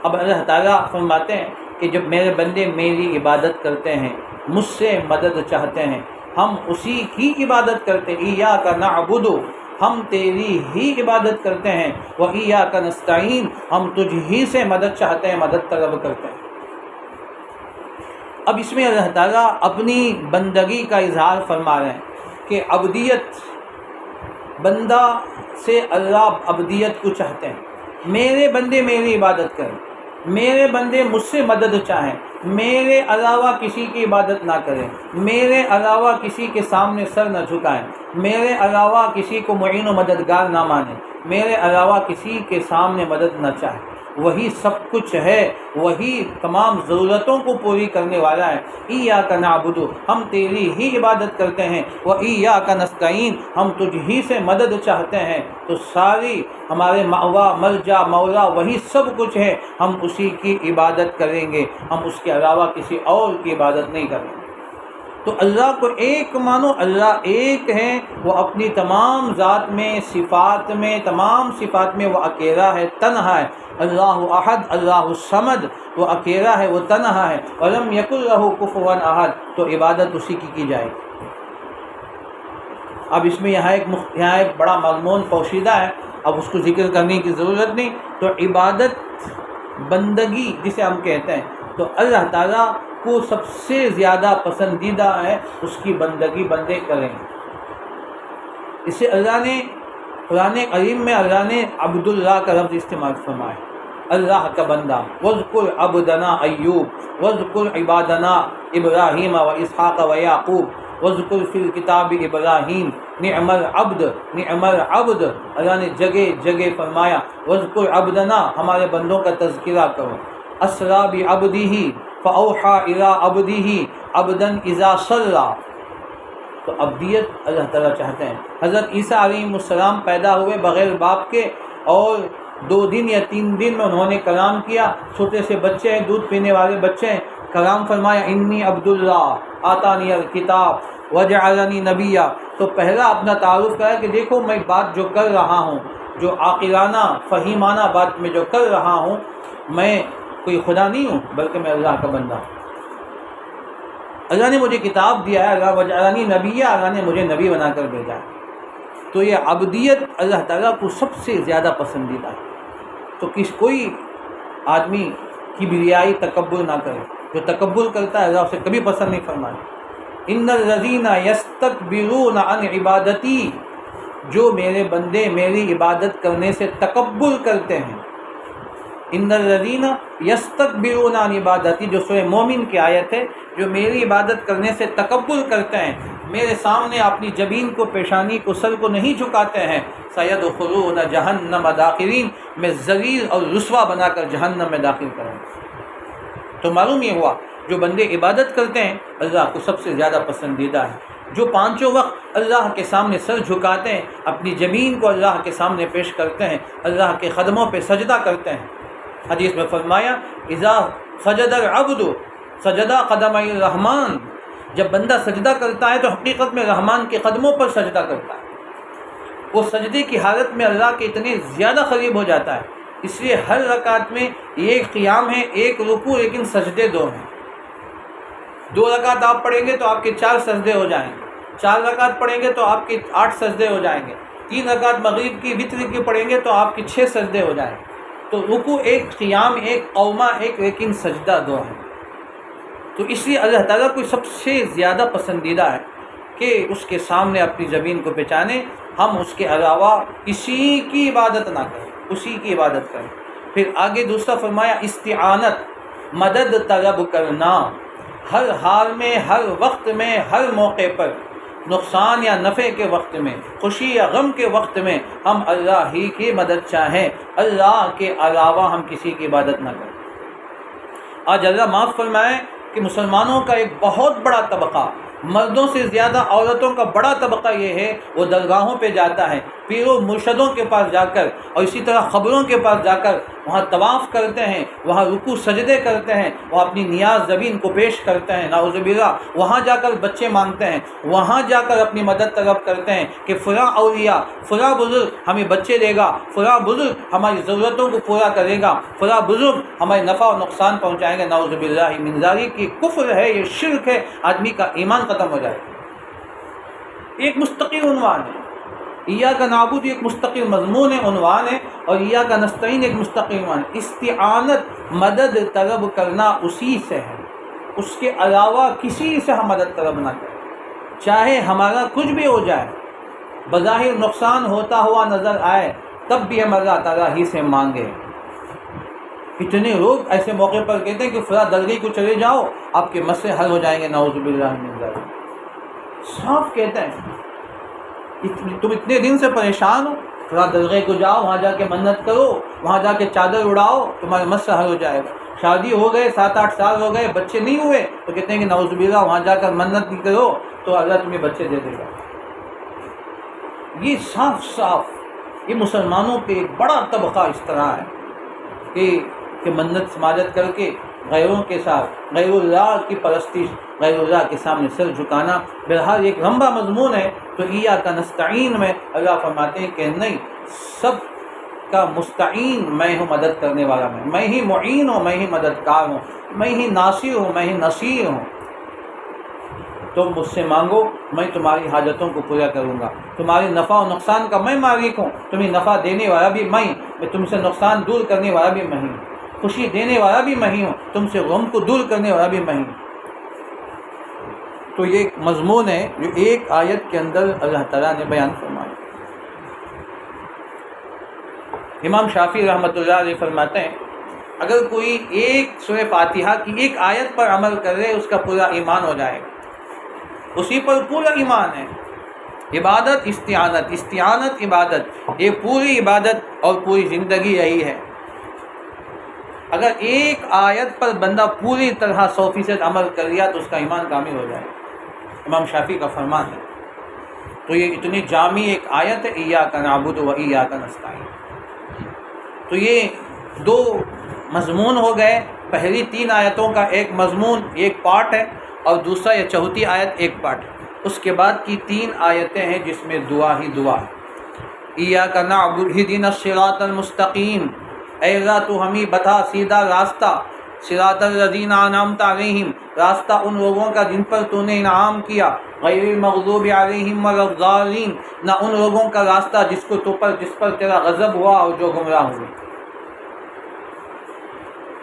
اب اللہ تعالیٰ فرماتے ہیں کہ جب میرے بندے میری عبادت کرتے ہیں، مجھ سے مدد چاہتے ہیں، ہم اسی کی عبادت کرتے ہیں، ایاک نعبد، ہم تیری ہی عبادت کرتے ہیں، وَإِيَّاكَ نَسْتَعِينُ، ہم تجھ ہی سے مدد چاہتے ہیں، مدد طلب کرتے ہیں۔ اب اس میں اللہ تعالیٰ اپنی بندگی کا اظہار فرما رہے ہیں کہ عبدیت، بندہ سے اللہ عبدیت کو چاہتے ہیں، میرے بندے میری عبادت کریں، میرے بندے مجھ سے مدد چاہیں، میرے علاوہ کسی کی عبادت نہ کریں، میرے علاوہ کسی کے سامنے سر نہ جھکائیں، میرے علاوہ کسی کو معین و مددگار نہ مانیں، میرے علاوہ کسی کے سامنے مدد نہ چاہیں۔ وہی سب کچھ ہے، وہی تمام ضرورتوں کو پوری کرنے والا ہے۔ ایاک نعبد، ہم تیری ہی عبادت کرتے ہیں، وایاک نستعین، ہم تجھ ہی سے مدد چاہتے ہیں۔ تو ساری ہمارے مأوا، ملجا، مولا وہی سب کچھ ہے، ہم اسی کی عبادت کریں گے، ہم اس کے علاوہ کسی اور کی عبادت نہیں کریں گے۔ تو اللہ کو ایک مانو، اللہ ایک ہے، وہ اپنی تمام ذات میں، صفات میں، تمام صفات میں وہ اکیلا ہے، تنہا ہے۔ اللہ احد، اللہ الصمد، وہ اکیلا ہے، وہ تنہا ہے۔ ولم یکن لہ کفوا احد، تو عبادت اسی کی جائے گی۔ اب اس میں یہاں ایک بڑا مضمون پوشیدہ ہے، اب اس کو ذکر کرنے کی ضرورت نہیں۔ تو عبادت، بندگی جسے ہم کہتے ہیں، تو اللہ تعالیٰ کو سب سے زیادہ پسندیدہ ہے اس کی بندگی بندے کریں۔ اسے اللہ نے قرآن کریم میں اللہ نے عبداللہ کا لفظ استعمال فرمایا، اللہ کا بندہ۔ وَاذْكُرْ عَبْدَنَا ایوب، وَاذْكُرْ عِبَادَنَا ابراہیم واسحاق ویعقوب، وَاذْكُرْ فِي الْكِتَابِ ابراہیم نعم العبد، نعم العبد، اللہ نے جگہ جگہ فرمایا۔ وَاذْكُرْ عَبْدَنَا، ہمارے بندوں کا تذکرہ کرو۔ أَسْرَىٰ بِعَبْدِهِ فَأَوْحَىٰ إِلَىٰ عَبْدِهِ عَبْدًا إِذَا صَلَّىٰ۔ تو عبدیت اللہ تعالیٰ چاہتے ہیں۔ حضرت عیسیٰ علیہ السلام پیدا ہوئے بغیر باپ کے، اور 2 دن یا 3 دن میں انہوں نے کلام کیا۔ چھوٹے سے بچے ہیں، دودھ پینے والے بچے ہیں، کلام فرمایا، انی عبداللہ آتانی الکتاب وجعلنی نبیا۔ تو پہلا اپنا تعارف کرا کہ دیکھو میں بات جو کر رہا ہوں، جو عاقلانہ فہیمانہ بات میں جو کر رہا ہوں، میں کوئی خدا نہیں ہوں، بلکہ میں اللہ کا بندہ ہوں۔ اللہ نے مجھے کتاب دیا ہے، اللہ وجعلنی نبیہ، اللہ نے مجھے نبی بنا کر بھیجا ہے۔ تو یہ عبدیت اللہ تعالیٰ کو سب سے زیادہ پسندیدہ ہے۔ تو کوئی آدمی کبریائی تکبر نہ کرے، جو تکبر کرتا ہے اللہ اسے کبھی پسند نہیں فرمائے۔ ان الذین یستکبرون عن عبادتی، جو میرے بندے میری عبادت کرنے سے تکبر کرتے ہیں۔ ان الذین یستکبرون عن عبادتی، جو سورہ مومن کی آیت ہے، جو میری عبادت کرنے سے تکبر کرتے ہیں، میرے سامنے اپنی جبین کو، پیشانی کو، سر کو نہیں جھکاتے ہیں، سیدخلون جہنم داخرین، میں ذلیل اور رسوا بنا کر جہنم میں داخل کروں۔ تو معلوم یہ ہوا جو بندے عبادت کرتے ہیں اللہ کو سب سے زیادہ پسندیدہ ہے۔ جو 5 وقت اللہ کے سامنے سر جھکاتے ہیں، اپنی جبین کو اللہ کے سامنے پیش کرتے ہیں، اللہ کے قدموں پہ سجدہ کرتے ہیں۔ حدیث میں فرمایا، اذا سجد العبد سجد قدمي الرحمن، جب بندہ سجدہ کرتا ہے تو حقیقت میں رحمان کے قدموں پر سجدہ کرتا ہے۔ وہ سجدے کی حالت میں اللہ کے اتنے زیادہ قریب ہو جاتا ہے، اس لیے ہر رکعت میں ایک قیام ہے، ایک رکوع، لیکن سجدے 2 ہیں۔ 2 رکعت آپ پڑھیں گے تو آپ کے 4 سجدے ہو جائیں گے، 4 رکعت پڑھیں گے تو آپ کے 8 سجدے ہو جائیں گے، 3 رکعت مغرب کی وتر کی پڑھیں گے تو آپ کے 6 سجدے ہو جائیں گے۔ تو رکوع ایک، قیام ایک، قومہ ایک، لیکن سجدہ 2 ہے۔ تو اس لیے اللہ تعالیٰ کو سب سے زیادہ پسندیدہ ہے کہ اس کے سامنے اپنی زمین کو پہچانے، ہم اس کے علاوہ کسی کی عبادت نہ کریں، اسی کی عبادت کریں۔ پھر آگے دوسرا فرمایا استعانت، مدد طلب کرنا، ہر حال میں، ہر وقت میں، ہر موقع پر، نقصان یا نفع کے وقت میں، خوشی یا غم کے وقت میں ہم اللہ ہی کی مدد چاہیں، اللہ کے علاوہ ہم کسی کی عبادت نہ کریں۔ آج اللہ معاف فرمائے کہ مسلمانوں کا ایک بہت بڑا طبقہ، مردوں سے زیادہ عورتوں کا بڑا طبقہ یہ ہے، وہ درگاہوں پہ جاتا ہے، پیروں مرشدوں کے پاس جا کر، اور اسی طرح قبروں کے پاس جا کر وہاں طواف کرتے ہیں، وہاں رکوع سجدے کرتے ہیں، وہ اپنی نیاز زمین کو پیش کرتے ہیں، نعوذ باللہ، وہاں جا کر بچے مانگتے ہیں، وہاں جا کر اپنی مدد طلب کرتے ہیں کہ فلاں اولیاء، فلاں بزرگ ہمیں بچے دے گا، فلاں بزرگ ہماری ضرورتوں کو پورا کرے گا، فلاں بزرگ ہمارے نفع و نقصان پہنچائیں گے۔ نعوذ باللہ من ذالک، یہ کفر ہے، یہ شرک ہے، آدمی کا ایمان ختم ہو جائے گا۔ ایک مستقل عنوان ہے، ایاک نعبد ایک مستقل مضمون ہے، عنوان ہے، اور ایاک نستعین ایک مستقل عنوان ہے۔ استعانت، مدد طلب کرنا اسی سے ہے، اس کے علاوہ کسی سے ہم مدد طلب نہ کریں، چاہے ہمارا کچھ بھی ہو جائے، بظاہر نقصان ہوتا ہوا نظر آئے تب بھی ہم اللہ تعالیٰ ہی سے مانگیں۔ اتنے لوگ ایسے موقع پر کہتے ہیں کہ فلاں درگاہ کو چلے جاؤ، آپ کے مسئلے حل ہو جائیں گے، نعوذ باللہ من ذالک۔ صاف کہتے ہیں تم اتنے دن سے پریشان ہو، فلاں درگاہ کو جاؤ، وہاں جا کے منت کرو، وہاں جا کے چادر اڑاؤ، تمہارا مسئلہ حل ہو جائے گا۔ شادی ہو گئے، 7-8 سال ہو گئے، بچے نہیں ہوئے تو کہتے ہیں کہ نعوذ باللہ وہاں جا کر منت نہیں کرو تو اللہ تمہیں بچے دے دے گا۔ یہ صاف صاف یہ مسلمانوں پہ ایک بڑا طبقہ اس طرح ہے کہ منت سماجت کر کے غیروں کے ساتھ غیر اللہ کی پرستش، غیر اللہ کے سامنے سر جھکانا۔ بہرحال ایک لمبا مضمون ہے، تو ایاک نستعین میں اللہ فرماتے ہیں کہ نہیں، سب کا مستعین میں ہوں، مدد کرنے والا میں ہی معین ہوں، میں ہی مددگار ہوں، میں ہی ناصر ہوں، میں ہی نصیر ہوں۔ تم مجھ سے مانگو، میں تمہاری حاجتوں کو پورا کروں گا، تمہارے نفع و نقصان کا میں مالک ہوں، تمہیں نفع دینے والا بھی میں تم سے نقصان دور کرنے والا بھی میں ہوں، خوشی دینے والا بھی میں ہوں، تم سے غم کو دور کرنے والا بھی میں ہوں۔ تو یہ ایک مضمون ہے جو ایک آیت کے اندر اللہ تعالیٰ نے بیان فرمایا۔ امام شافعی رحمۃ اللہ علیہ فرماتے ہیں اگر کوئی ایک سورہ فاتحہ کی ایک آیت پر عمل کرے اس کا پورا ایمان ہو جائے گا، اسی پر پورا ایمان ہے۔ عبادت استعانت، استعانت عبادت، یہ پوری عبادت اور پوری زندگی یہی ہے۔ اگر ایک آیت پر بندہ پوری طرح 100% عمل کر لیا تو اس کا ایمان کامل ہو جائے، امام شافعی کا فرمان ہے۔ تو یہ اتنی جامع ایک آیت ہے، ایاک نعبد و ایاک نستعین۔ تو یہ دو مضمون ہو گئے، پہلی 3 آیتوں کا ایک مضمون ایک پارٹ ہے، اور دوسرا یہ چوتھی آیت ایک پارٹ ہے۔ اس کے بعد کی 3 آیتیں ہیں جس میں دعا ہی دعا ہے۔ ایاک نعبد اہدنا الصراط المستقیم، اے اللہ تو ہمیں بتا سیدھا راستہ، صراط الذین انعمت علیہم، راستہ ان لوگوں کا جن پر تو نے انعام کیا، غیر المغضوب علیہم ولا الضالین، نہ ان لوگوں کا راستہ جس پر تیرا غضب ہوا اور جو گمراہ ہوئے۔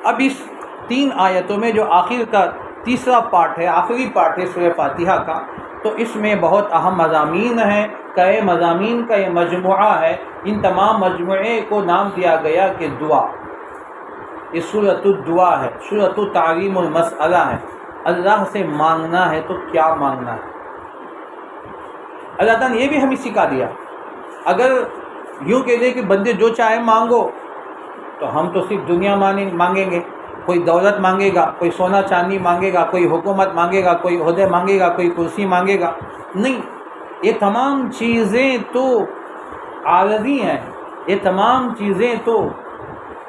اب اس 3 آیتوں میں جو آخر کا تیسرا پارٹ ہے، آخری پارٹ ہے سورہ فاتحہ کا، تو اس میں بہت اہم مضامین ہیں، کئی مضامین کا یہ مجموعہ ہے۔ ان تمام مجموعے کو نام دیا گیا کہ دعا۔ یہ سورۃ الدعا ہے، سورۃ تعلیم المسئلہ ہے۔ اللہ سے مانگنا ہے تو کیا مانگنا ہے؟ اللہ تعالیٰ نے یہ بھی ہمیں سکھا دیا۔ اگر یوں کہہ دے کہ بندے جو چاہے مانگو تو ہم تو صرف دنیا مانگیں گے، کوئی دولت مانگے گا، کوئی سونا چاندی مانگے گا، کوئی حکومت مانگے گا، کوئی عہدے مانگے گا، کوئی کرسی مانگے گا۔ نہیں، یہ تمام چیزیں تو عارضی ہیں، یہ تمام چیزیں تو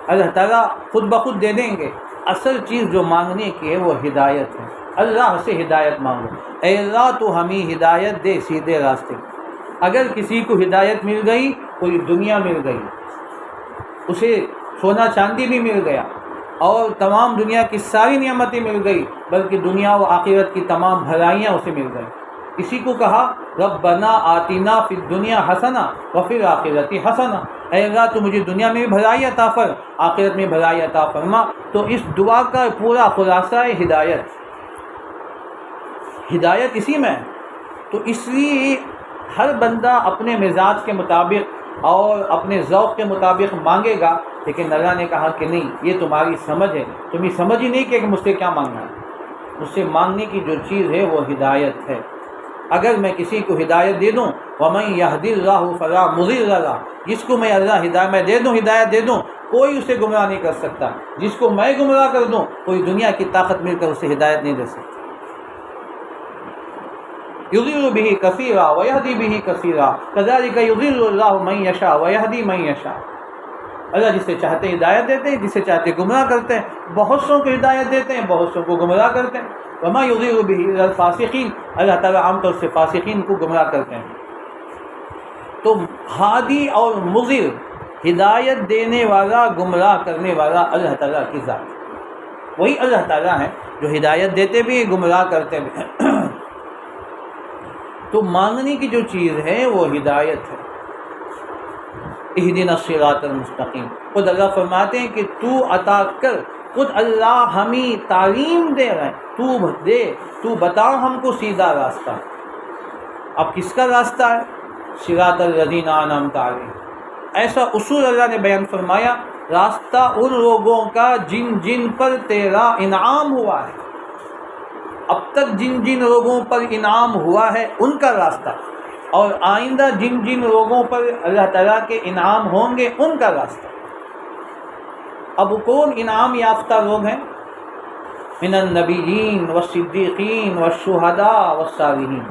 اللہ تعالیٰ خود بخود دے دیں گے۔ اصل چیز جو مانگنے کی ہے وہ ہدایت ہے۔ اللہ سے ہدایت مانگو، اے اللہ تو ہمیں ہدایت دے سیدھے راستے۔ اگر کسی کو ہدایت مل گئی، پوری دنیا مل گئی، اسے سونا چاندی بھی مل گیا اور تمام دنیا کی ساری نعمتیں مل گئی، بلکہ دنیا و آخرت کی تمام بھلائیاں اسے مل گئیں۔ کسی کو کہا ربنا آتنا فی الدنیا حسنہ وفی الآخرۃ حسنہ، اے اللہ تو مجھے دنیا میں بھی بھلائی عطا فر، آخرت میں بھلائی عطا فرما۔ تو اس دعا کا پورا خلاصہ ہے ہدایت، ہدایت اسی میں ہے۔ تو اس لیے ہر بندہ اپنے مزاج کے مطابق اور اپنے ذوق کے مطابق مانگے گا، لیکن اللہ نے کہا کہ نہیں، یہ تمہاری سمجھ ہے، تمہیں سمجھ ہی نہیں کہ مجھ سے کیا مانگنا ہے۔ مجھ سے مانگنے کی جو چیز ہے وہ ہدایت ہے۔ اگر میں کسی کو ہدایت دے دوں، وَمَن يَهْدِ اللَّهُ فَلَا مُضِلَّ لَهُ، جس کو میں اللہ ہدایت دے دوں کوئی اسے گمراہ نہیں کر سکتا، جس کو میں گمراہ کر دوں کوئی دنیا کی طاقت مل کر اسے ہدایت نہیں دے سکتی۔ يُضِلُّ بِهِ كَثِيرًا وَيَهْدِي بِهِ كَثِيرًا كَذَلِكَ يُضِلُّ اللَّهُ مَن يَشَاءُ وَيَهْدِي مَن يَشَاءُ۔ اللہ جسے چاہتے ہیں ہدایت دیتے ہیں، جسے چاہتے گمراہ کرتے ہیں، بہت سو کو ہدایت دیتے ہیں، بہت سو کو گمراہ کرتے ہیں۔ وَمَا يُضِلُّ بِهِ إِلَّا الْفَاسِقِينَ، اللہ تعالیٰ عام طور سے فاسقین کو گمراہ کرتے ہیں۔ تو ہادی اور مضل، ہدایت دینے والا گمراہ کرنے والا اللہ تعالیٰ کی ذات، وہی اللہ تعالیٰ ہیں جو ہدایت دیتے بھی گمراہ کرتے بھی۔ تو مانگنے کی جو چیز ہے وہ ہدایت ہے۔ اہدنا الصراط المستقیم، خود اللہ فرماتے ہیں کہ تو عطا کر خود اللہ ہمیں تعلیم دے رہے ہیں، تو بتاؤ ہم کو سیدھا راستہ۔ اب کس کا راستہ ہے؟ صراط الذین انعمت علیہم۔ ایسا اصول اللہ نے بیان فرمایا، راستہ ان لوگوں کا جن جن پر تیرا انعام ہوا ہے، اب تک جن جن لوگوں پر انعام ہوا ہے ان کا راستہ، اور آئندہ جن جن لوگوں پر اللہ تعالیٰ کے انعام ہوں گے ان کا راستہ۔ اب کون انعام یافتہ لوگ ہیں؟ من النبیین والصدیقین والشہداء والصالحین۔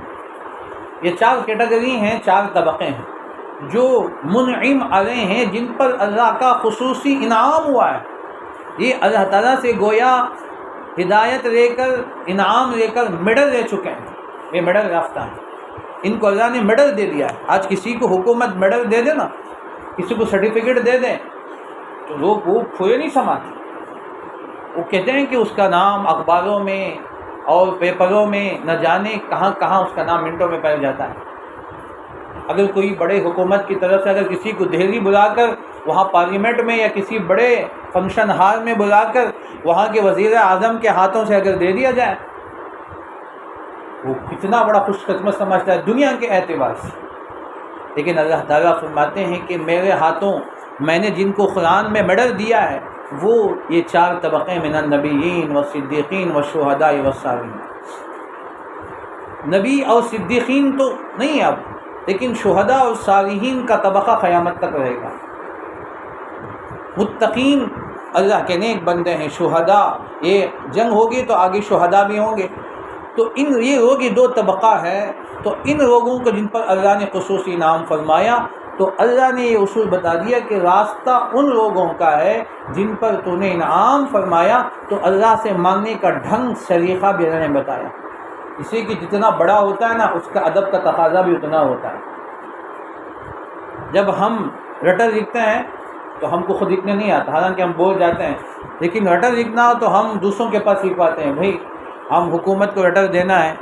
یہ 4 کیٹیگری ہیں، 4 طبقے ہیں جو منعم علیہ ہیں، جن پر اللہ کا خصوصی انعام ہوا ہے۔ یہ اللہ تعالیٰ سے گویا ہدایت لے کر، انعام لے کر میڈل لے چکے ہیں، یہ میڈل یافتہ ہیں، ان کو اللہ نے میڈل دے دیا ہے۔ آج کسی کو حکومت میڈل دے دے نا، کسی کو سرٹیفکیٹ دے دیں تو لوگ وہ کھوئے نہیں سماتے، وہ کہتے ہیں کہ اس کا نام اخباروں میں اور پیپروں میں نہ جانے کہاں کہاں اس کا نام منٹوں میں پھیل جاتا ہے۔ اگر کوئی بڑے حکومت کی طرف سے اگر کسی کو دہلی بلا کر وہاں پارلیمنٹ میں یا کسی بڑے فنکشن ہال میں بلا کر وہاں کے وزیر اعظم کے ہاتھوں سے اگر دے دیا جائے، وہ کتنا بڑا خوش قسمت سمجھتا ہے دنیا کے اعتبار سے۔ لیکن اللہ تعالیٰ فرماتے ہیں کہ میرے ہاتھوں میں نے جن کو قرآن میں میڈل دیا ہے وہ یہ 4 طبقے من النبیین والصدیقین والشہداء والصالحین۔ نبی اور صدیقین تو نہیں اب، لیکن شہداء اور صالحین کا طبقہ قیامت تک رہے گا۔ متقین اللہ کے نیک بندے ہیں، شہداء یہ جنگ ہوگی تو آگے شہداء بھی ہوں گے، تو یہ لوگ یہ 2 طبقہ ہے۔ تو ان لوگوں کو جن پر اللہ نے خصوصی انعام فرمایا، تو اللہ نے یہ اصول بتا دیا کہ راستہ ان لوگوں کا ہے جن پر تو نے انعام فرمایا، تو اللہ سے مانگنے کا ڈھنگ سلیقہ بھی اللہ نے بتایا۔ اسی کہ جتنا بڑا ہوتا ہے نا اس کا ادب کا تقاضا بھی اتنا ہوتا ہے۔ جب ہم لیٹر لکھتے ہیں تو ہم کو خود لکھنے نہیں آتا، حالانکہ ہم بول جاتے ہیں، لیکن لیٹر لکھنا ہو تو ہم دوسروں کے پاس لکھواتے ہیں۔ بھائی ہم حکومت کو لیٹر دینا ہے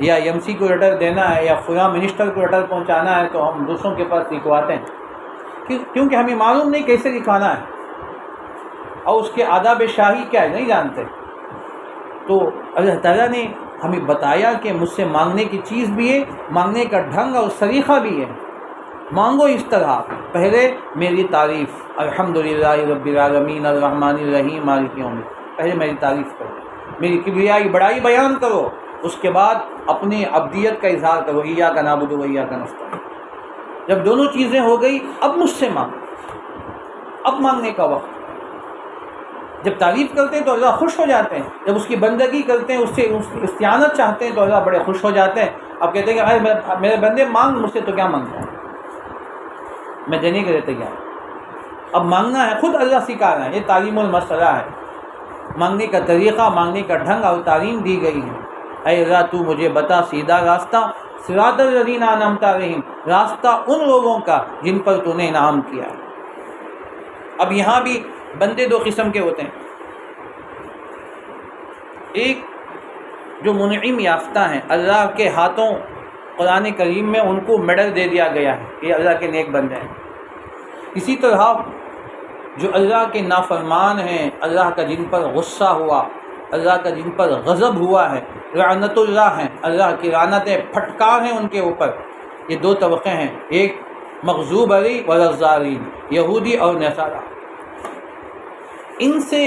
یا ایم سی کو لیٹر دینا ہے یا فلاں منسٹر کو لیٹر پہنچانا ہے تو ہم دوسروں کے پاس لکھواتے ہیں، کیونکہ ہمیں معلوم نہیں کیسے لکھوانا ہے اور اس کے آداب شاہی کیا ہے نہیں جانتے۔ تو اللہ تعالیٰ نے ہمیں بتایا کہ مجھ سے مانگنے کی چیز بھی ہے، مانگنے کا ڈھنگ اور طریقہ بھی ہے۔ مانگو اس طرح، پہلے میری تعریف، الحمدللہ رب العالمین الرحمن الرحیم مالک یوم الدین، پہلے میری تعریف کرو، میری کبریائی بڑائی بیان کرو، اس کے بعد اپنی عبدیت کا اظہار کرو، ایاک نعبد و ایاک نستعین۔ جب دونوں چیزیں ہو گئی اب مجھ سے مانگو، اب مانگنے کا وقت۔ جب تعریف کرتے ہیں تو اللہ خوش ہو جاتے ہیں، جب اس کی بندگی کرتے ہیں، اس سے استعانت چاہتے ہیں تو اللہ بڑے خوش ہو جاتے ہیں۔ اب کہتے ہیں کہ میرے بندے مانگ مجھ سے، تو کیا مانگتا ہے، میں دینے کے لیے تیار۔ اب مانگنا ہے، خود اللہ سکھا رہا ہے، یہ تعلیم المسئلہ ہے، مانگنے کا طریقہ، مانگنے کا ڈھنگ اور تعلیم دی گئی ہے۔ اے اللہ تو مجھے بتا سیدھا راستہ، صراط الذین انعمت علیہم، راستہ ان لوگوں کا جن پر تو نے انعام کیا ہے۔ اب یہاں بھی بندے 2 قسم کے ہوتے ہیں، ایک جو منعم یافتہ ہیں، اللہ کے ہاتھوں قرآن کریم میں ان کو میڈل دے دیا گیا ہے، یہ اللہ کے نیک بندے ہیں۔ اسی طرح جو اللہ کے نافرمان ہیں، اللہ کا جن پر غصہ ہوا، اللہ کا جن پر غضب ہوا ہے، لعنت اللہ ہیں، اللہ کی لعنتیں پھٹکار ہیں ان کے اوپر۔ یہ 2 طبقے ہیں، ایک مغضوب علیہ والضالین، یہودی اور نصارہ۔ ان سے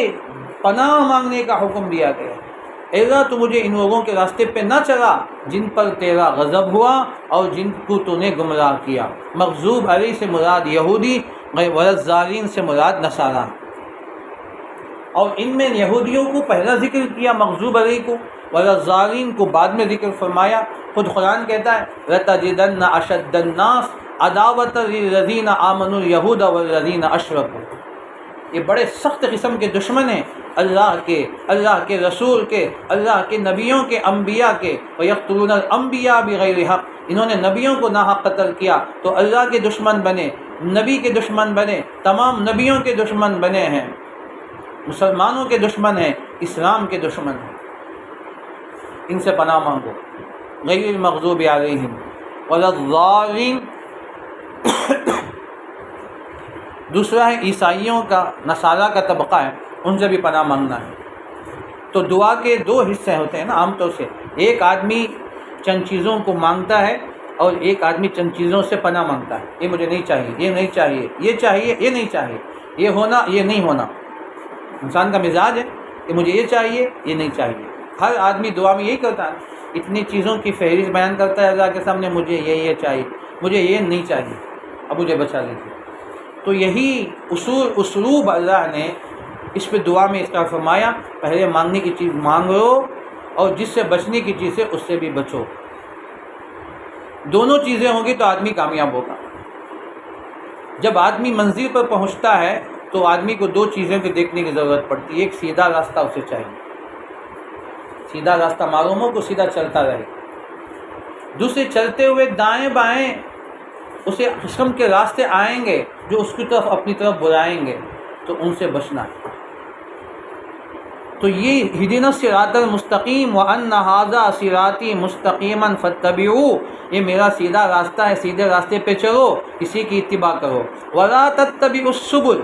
پناہ مانگنے کا حکم دیا گیا ہے۔ اے اللہ تو مجھے ان لوگوں کے راستے پہ نہ چلا جن پر تیرا غضب ہوا اور جن کو تو نے گمراہ کیا۔ مغضوب علیہ سے مراد یہودی، والضالین سے مراد نصارہ۔ اور ان میں یہودیوں کو پہلا ذکر کیا، مغضوب علیہ کو، والضالین کو بعد میں ذکر فرمایا۔ خود قرآن کہتا ہے لَتَجِدَنَّ أَشَدَّ النَّاسِ عَدَاوَةً لِلَّذِينَ آمَنُوا الْيَهُودَ وَالَّذِينَ أَشْرَكُوا۔ یہ بڑے سخت قسم کے دشمن ہیں اللہ کے رسول کے، اللہ کے نبیوں کے، انبیاء کے۔ وَيَقْتُلُونَ الْأَنْبِيَاءَ بِغَيْرِ حَقٍّ، انہوں نے نبیوں کو ناحق قتل کیا تو اللہ کے دشمن بنے، نبی کے دشمن بنے، تمام نبیوں کے دشمن بنے ہیں، مسلمانوں کے دشمن ہیں، اسلام کے دشمن ہیں۔ ان سے پناہ مانگو۔ غیر المغضوب علیہم ولا الضالین۔ دوسرا ہے عیسائیوں کا، نصارہ کا طبقہ ہے، ان سے بھی پناہ مانگنا ہے۔ تو دعا کے دو حصے ہوتے ہیں نا عام طور سے، ایک آدمی چند چیزوں کو مانگتا ہے اور ایک آدمی چند چیزوں سے پناہ مانگتا ہے، یہ مجھے نہیں چاہیے، یہ نہیں چاہیے، یہ چاہیے، یہ نہیں چاہیے، یہ ہونا، یہ نہیں ہونا۔ انسان کا مزاج ہے کہ مجھے یہ چاہیے، یہ نہیں چاہیے۔ ہر آدمی دعا میں یہی کرتا ہے، اتنی چیزوں کی فہرست بیان کرتا ہے اللہ کے سامنے، مجھے یہ چاہیے، مجھے یہ نہیں چاہیے، اب مجھے بچا لیجیے۔ تو یہی اسلوب اللہ نے اس پہ دعا میں اس کا فرمایا، پہلے مانگنے کی چیز مانگو اور جس سے بچنے کی چیز ہے اس سے بھی بچو۔ دونوں چیزیں ہوں گی تو آدمی کامیاب ہوگا۔ جب آدمی منزل پر پہنچتا ہے تو آدمی کو دو چیزوں کی دیکھنے کی ضرورت پڑتی ہے، ایک سیدھا راستہ اسے چاہیے، سیدھا راستہ معلوم ہو کو سیدھا چلتا رہے، دوسرے چلتے ہوئے دائیں بائیں اسے قسم کے راستے آئیں گے جو اس کی طرف اپنی طرف بلائیں گے، تو ان سے بچنا ہے۔ تو یہ اہدنا الصراط المستقیم وان ھذا صراطی مستقیما فاتبعوہ، یہ میرا سیدھا راستہ ہے، سیدھے راستے پہ چلو، اسی کی اتباع کرو۔ ولا تتبعوا السبل،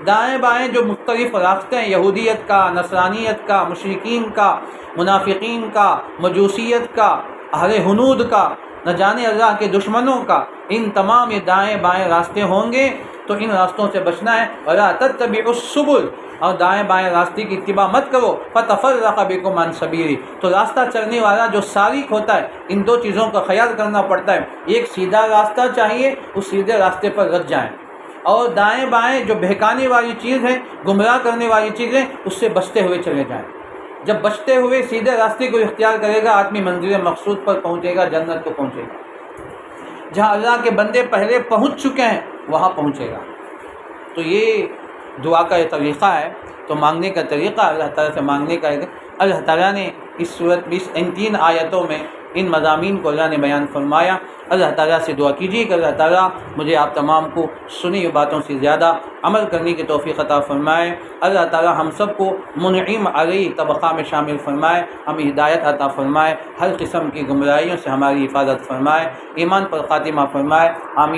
دائیں بائیں جو مختلف راستے ہیں، یہودیت کا، نصرانیت کا، مشرکین کا، منافقین کا، مجوسیت کا، اہل ہنود کا، نہ جانے اللہ کے دشمنوں کا، ان تمام یہ دائیں بائیں راستے ہوں گے تو ان راستوں سے بچنا ہے۔ ولا تتبعوا السبل، اور دائیں بائیں راستے کی اتباع مت کرو، فتفرق بکم عن سبیلہ، تو راستہ چلنے والا جو سالک ہوتا ہے ان دو چیزوں کا خیال کرنا پڑتا ہے، ایک سیدھا راستہ چاہیے، اس سیدھے راستے پر رک جائیں، اور دائیں بائیں جو بہکانے والی چیز ہے، گمراہ کرنے والی چیزیں، اس سے بچتے ہوئے چلے جائیں۔ جب بچتے ہوئے سیدھے راستے کو اختیار کرے گا آدمی منزل مقصود پر پہنچے گا، جنت کو پہنچے گا، جہاں اللہ کے بندے پہلے پہنچ چکے ہیں وہاں پہنچے گا۔ تو یہ دعا کا یہ طریقہ ہے، تو مانگنے کا طریقہ اللہ تعالیٰ سے مانگنے کا ہے۔ اللہ تعالیٰ نے اس صورت ان 3 آیتوں میں ان مضامین کو اللہ نے بیان فرمایا۔ اللہ تعالیٰ سے دعا کیجیے کہ اللہ تعالیٰ مجھے آپ تمام کو سنی ہوئی باتوں سے زیادہ عمل کرنے کی توفیق عطا فرمائے۔ اللہ تعالیٰ ہم سب کو منعم علیہ طبقہ میں شامل فرمائے، ہمیں ہدایت عطا فرمائے، ہر قسم کی گمراہیوں سے ہماری حفاظت فرمائے، ایمان پر خاتمہ فرمائے، آمین۔